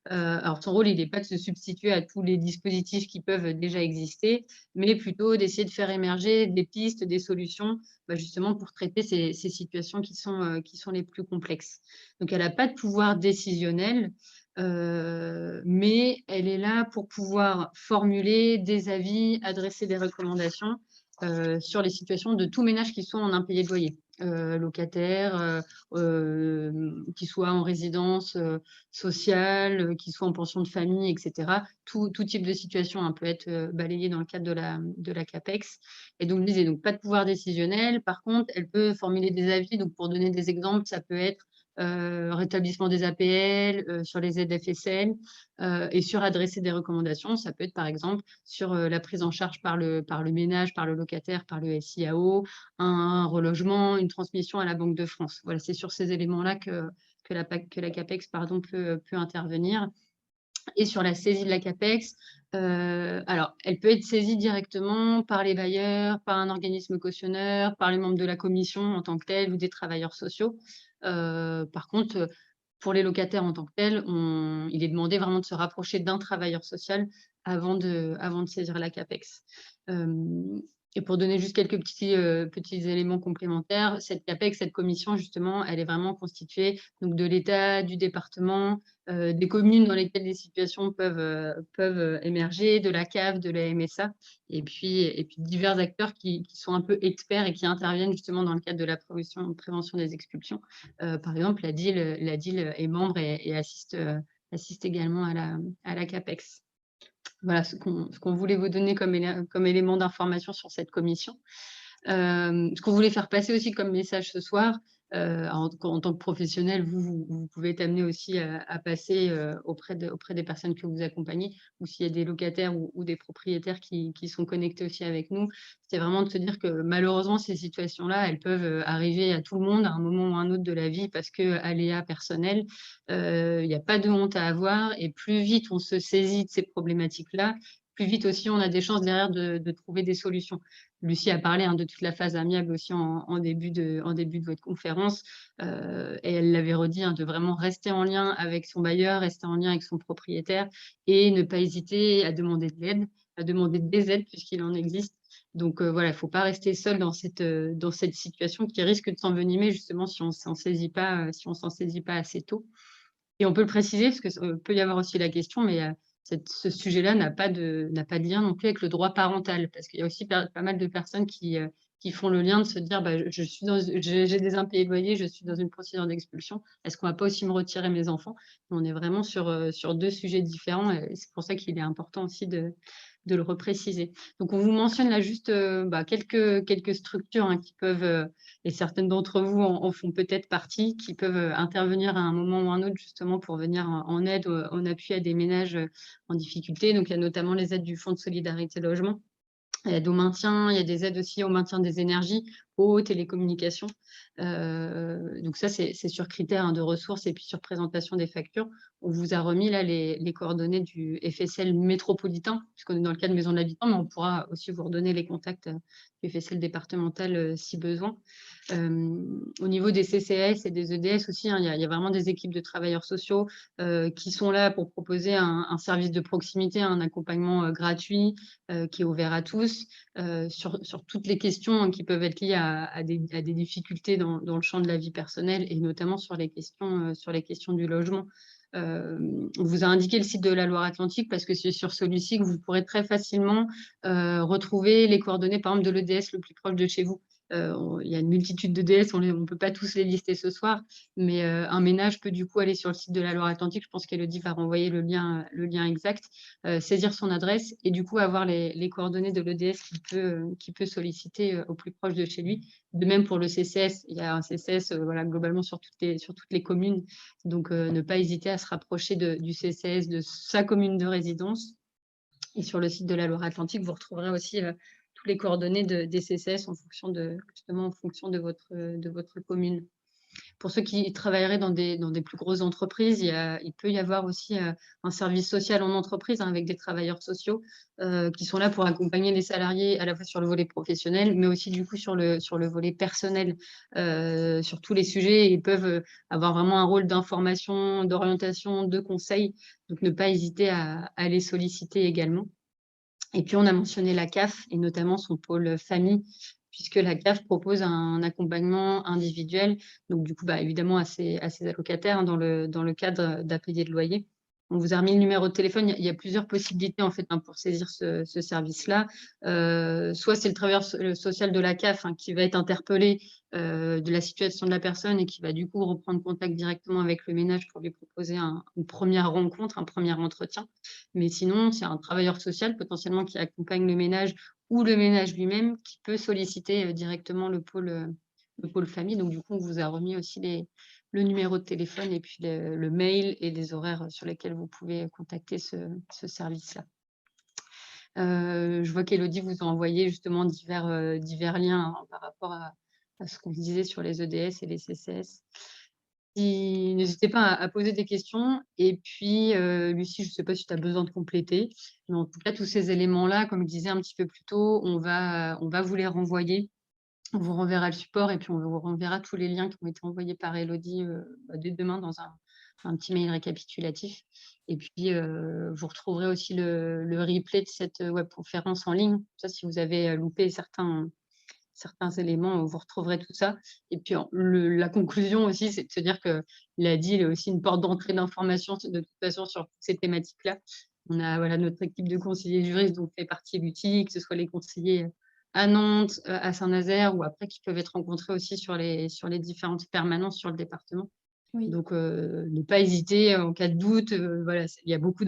Alors, son rôle, il n'est pas de se substituer à tous les dispositifs qui peuvent déjà exister, mais plutôt d'essayer de faire émerger des pistes, des solutions, justement pour traiter ces situations qui sont les plus complexes. Donc, elle n'a pas de pouvoir décisionnel, mais elle est là pour pouvoir formuler des avis, adresser des recommandations sur les situations de tout ménage qui sont en impayé de loyer, locataire, qui soit en résidence sociale, qui soit en pension de famille, etc. Tout type de situation peut être balayé dans le cadre de la CAPEX. Et donc, je disais, donc, pas de pouvoir décisionnel. Par contre, elle peut formuler des avis. Donc, pour donner des exemples, ça peut être rétablissement des APL, sur les ZFSL, et sur adresser des recommandations. Ça peut être par exemple sur la prise en charge par le ménage, par le locataire, par le SIAO, un relogement, une transmission à la Banque de France. Voilà, c'est sur ces éléments-là que la CAPEX peut intervenir. Et sur la saisie de la CAPEX, alors, elle peut être saisie directement par les bailleurs, par un organisme cautionneur, par les membres de la commission en tant que telle ou des travailleurs sociaux. Par contre, pour les locataires en tant que tels, il est demandé vraiment de se rapprocher d'un travailleur social avant de saisir la CAPEX. Et pour donner juste quelques petits éléments complémentaires, cette CAPEX, cette commission, justement, elle est vraiment constituée donc, de l'État, du département, des communes dans lesquelles des situations peuvent émerger, de la CAF, de la MSA, et puis divers acteurs qui sont un peu experts et qui interviennent justement dans le cadre de la prévention des expulsions. Par exemple, la DIL est membre et assiste également à la CAPEX. Voilà ce qu'on voulait vous donner comme élément d'information sur cette commission. Ce qu'on voulait faire passer aussi comme message ce soir, en tant que professionnel, vous pouvez être amené aussi à passer auprès des personnes que vous accompagnez, ou s'il y a des locataires ou des propriétaires qui sont connectés aussi avec nous. C'est vraiment de se dire que malheureusement, ces situations-là, elles peuvent arriver à tout le monde à un moment ou à un autre de la vie parce que aléa personnel. Il n'y a pas de honte à avoir, et plus vite on se saisit de ces problématiques-là, plus vite aussi on a des chances derrière de trouver des solutions. Lucie a parlé de toute la phase amiable aussi en début de votre conférence, et elle l'avait redit, de vraiment rester en lien avec son bailleur, rester en lien avec son propriétaire et ne pas hésiter à demander de l'aide, à demander des aides puisqu'il en existe. Donc voilà, il ne faut pas rester seul dans cette situation qui risque de s'envenimer justement si on ne s'en saisit pas assez tôt. Et on peut le préciser parce que peut y avoir aussi la question, mais ce sujet-là n'a pas de lien non plus avec le droit parental, parce qu'il y a aussi pas mal de personnes qui qui font le lien de se dire, je suis j'ai des impayés de loyer, je suis dans une procédure d'expulsion. Est-ce qu'on va pas aussi me retirer mes enfants? On est vraiment sur 2 sujets différents et c'est pour ça qu'il est important aussi de le repréciser. Donc on vous mentionne là juste, quelques structures, hein, qui peuvent, et certaines d'entre vous en font peut-être partie, qui peuvent, intervenir à un moment ou un autre justement pour venir en aide, en appui à des ménages, en difficulté. Donc il y a notamment les aides du Fonds de solidarité logement. Aide au maintien, il y a des aides aussi au maintien des énergies, eau, télécommunications. Donc ça, c'est sur critères, hein, de ressources et puis sur présentation des factures. On vous a remis là les coordonnées du FSL métropolitain, puisqu'on est dans le cadre maison de l'habitant, mais on pourra aussi vous redonner les contacts, du FSL départemental, si besoin. Au niveau des CCAS et des EDS aussi, hein, il y a vraiment des équipes de travailleurs sociaux, qui sont là pour proposer un service de proximité, un accompagnement, gratuit, qui est ouvert à tous, sur toutes les questions, hein, qui peuvent être liées à des difficultés dans le champ de la vie personnelle et notamment sur les questions du logement. On vous a indiqué le site de la Loire-Atlantique parce que c'est sur celui-ci que vous pourrez très facilement, retrouver les coordonnées, par exemple, de l'EDS le plus proche de chez vous. Il y a une multitude d'EDS, on peut pas tous les lister ce soir, mais un ménage peut du coup aller sur le site de la Loire-Atlantique. Je pense qu'Élodie va renvoyer le lien exact, saisir son adresse et du coup avoir les coordonnées de l'EDS qui peut solliciter, au plus proche de chez lui. De même pour le CCS, il y a un CCS, voilà, globalement sur toutes les communes. Donc ne pas hésiter à se rapprocher du CCS de sa commune de résidence. Et sur le site de la Loire-Atlantique, vous retrouverez aussi, toutes les coordonnées des CCS en fonction de votre commune. Pour ceux qui travailleraient dans des plus grosses entreprises, il peut y avoir aussi, un service social en entreprise, hein, avec des travailleurs sociaux, qui sont là pour accompagner les salariés à la fois sur le volet professionnel, mais aussi du coup sur le volet personnel, sur tous les sujets. Ils peuvent, avoir vraiment un rôle d'information, d'orientation, de conseil. Donc ne pas hésiter à les solliciter également. Et puis on a mentionné la CAF et notamment son pôle, famille, puisque la CAF propose un accompagnement individuel, donc du coup, évidemment à ses allocataires, hein, dans le cadre d'impayés de loyer. On vous a remis le numéro de téléphone. Il y a plusieurs possibilités en fait, hein, pour saisir ce service-là. Soit c'est le travailleur social de la CAF, hein, qui va être interpellé, de la situation de la personne et qui va du coup reprendre contact directement avec le ménage pour lui proposer une première rencontre, un premier entretien. Mais sinon, c'est un travailleur social potentiellement qui accompagne le ménage ou le ménage lui-même qui peut solliciter, directement le pôle famille. Donc du coup, on vous a remis aussi le numéro de téléphone et puis le mail et les horaires sur lesquels vous pouvez contacter ce service-là. Je vois qu'Élodie vous a envoyé justement divers liens, hein, par rapport à ce qu'on disait sur les EDS et les CCS. N'hésitez pas à poser des questions et puis, Lucie, je ne sais pas si tu as besoin de compléter, mais en tout cas, tous ces éléments-là, comme je disais un petit peu plus tôt, on va vous les renvoyer. On vous renverra le support et puis on vous renverra tous les liens qui ont été envoyés par Élodie, dès demain dans un petit mail récapitulatif et puis, vous retrouverez aussi le replay de cette webconférence en ligne. Ça, si vous avez, loupé certains éléments, vous retrouverez tout ça et puis la conclusion aussi, c'est de se dire que la DIL est aussi une porte d'entrée d'information de toute façon sur toutes ces thématiques-là. On a voilà notre équipe de conseillers juristes dont fait partie l'UTI, que ce soit les conseillers, à Nantes, à Saint-Nazaire ou après qui peuvent être rencontrés aussi sur les différentes permanences sur le département. Oui. Donc ne pas hésiter en cas de doute, voilà, il y a beaucoup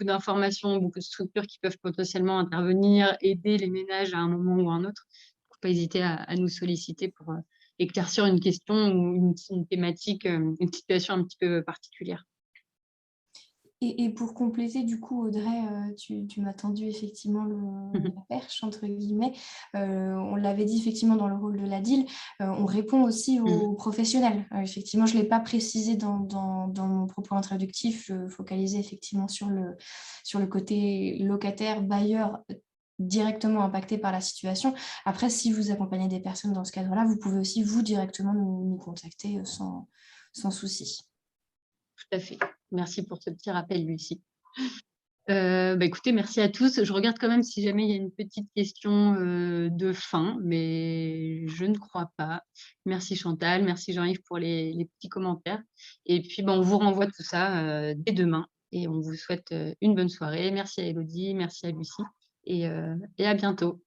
d'informations, beaucoup de structures qui peuvent potentiellement intervenir, aider les ménages à un moment ou à un autre. Faut pas hésiter à nous solliciter pour, éclaircir une question ou une thématique, une situation un petit peu particulière. Et pour compléter, du coup, Audrey, tu m'as tendu effectivement la perche, entre guillemets. On l'avait dit effectivement dans le rôle de la DIL, on répond aussi aux professionnels. Effectivement, je ne l'ai pas précisé dans mon propos introductif, je focalisais effectivement sur le côté locataire, bailleur, directement impacté par la situation. Après, si vous accompagnez des personnes dans ce cadre-là, vous pouvez aussi, vous, directement nous contacter sans souci. Tout à fait. Merci pour ce petit rappel, Lucie. Écoutez, merci à tous. Je regarde quand même si jamais il y a une petite question, de fin, mais je ne crois pas. Merci Chantal, merci Jean-Yves pour les petits commentaires et puis, on vous renvoie tout ça, dès demain et on vous souhaite, une bonne soirée. Merci à Élodie, merci à Lucie et à bientôt.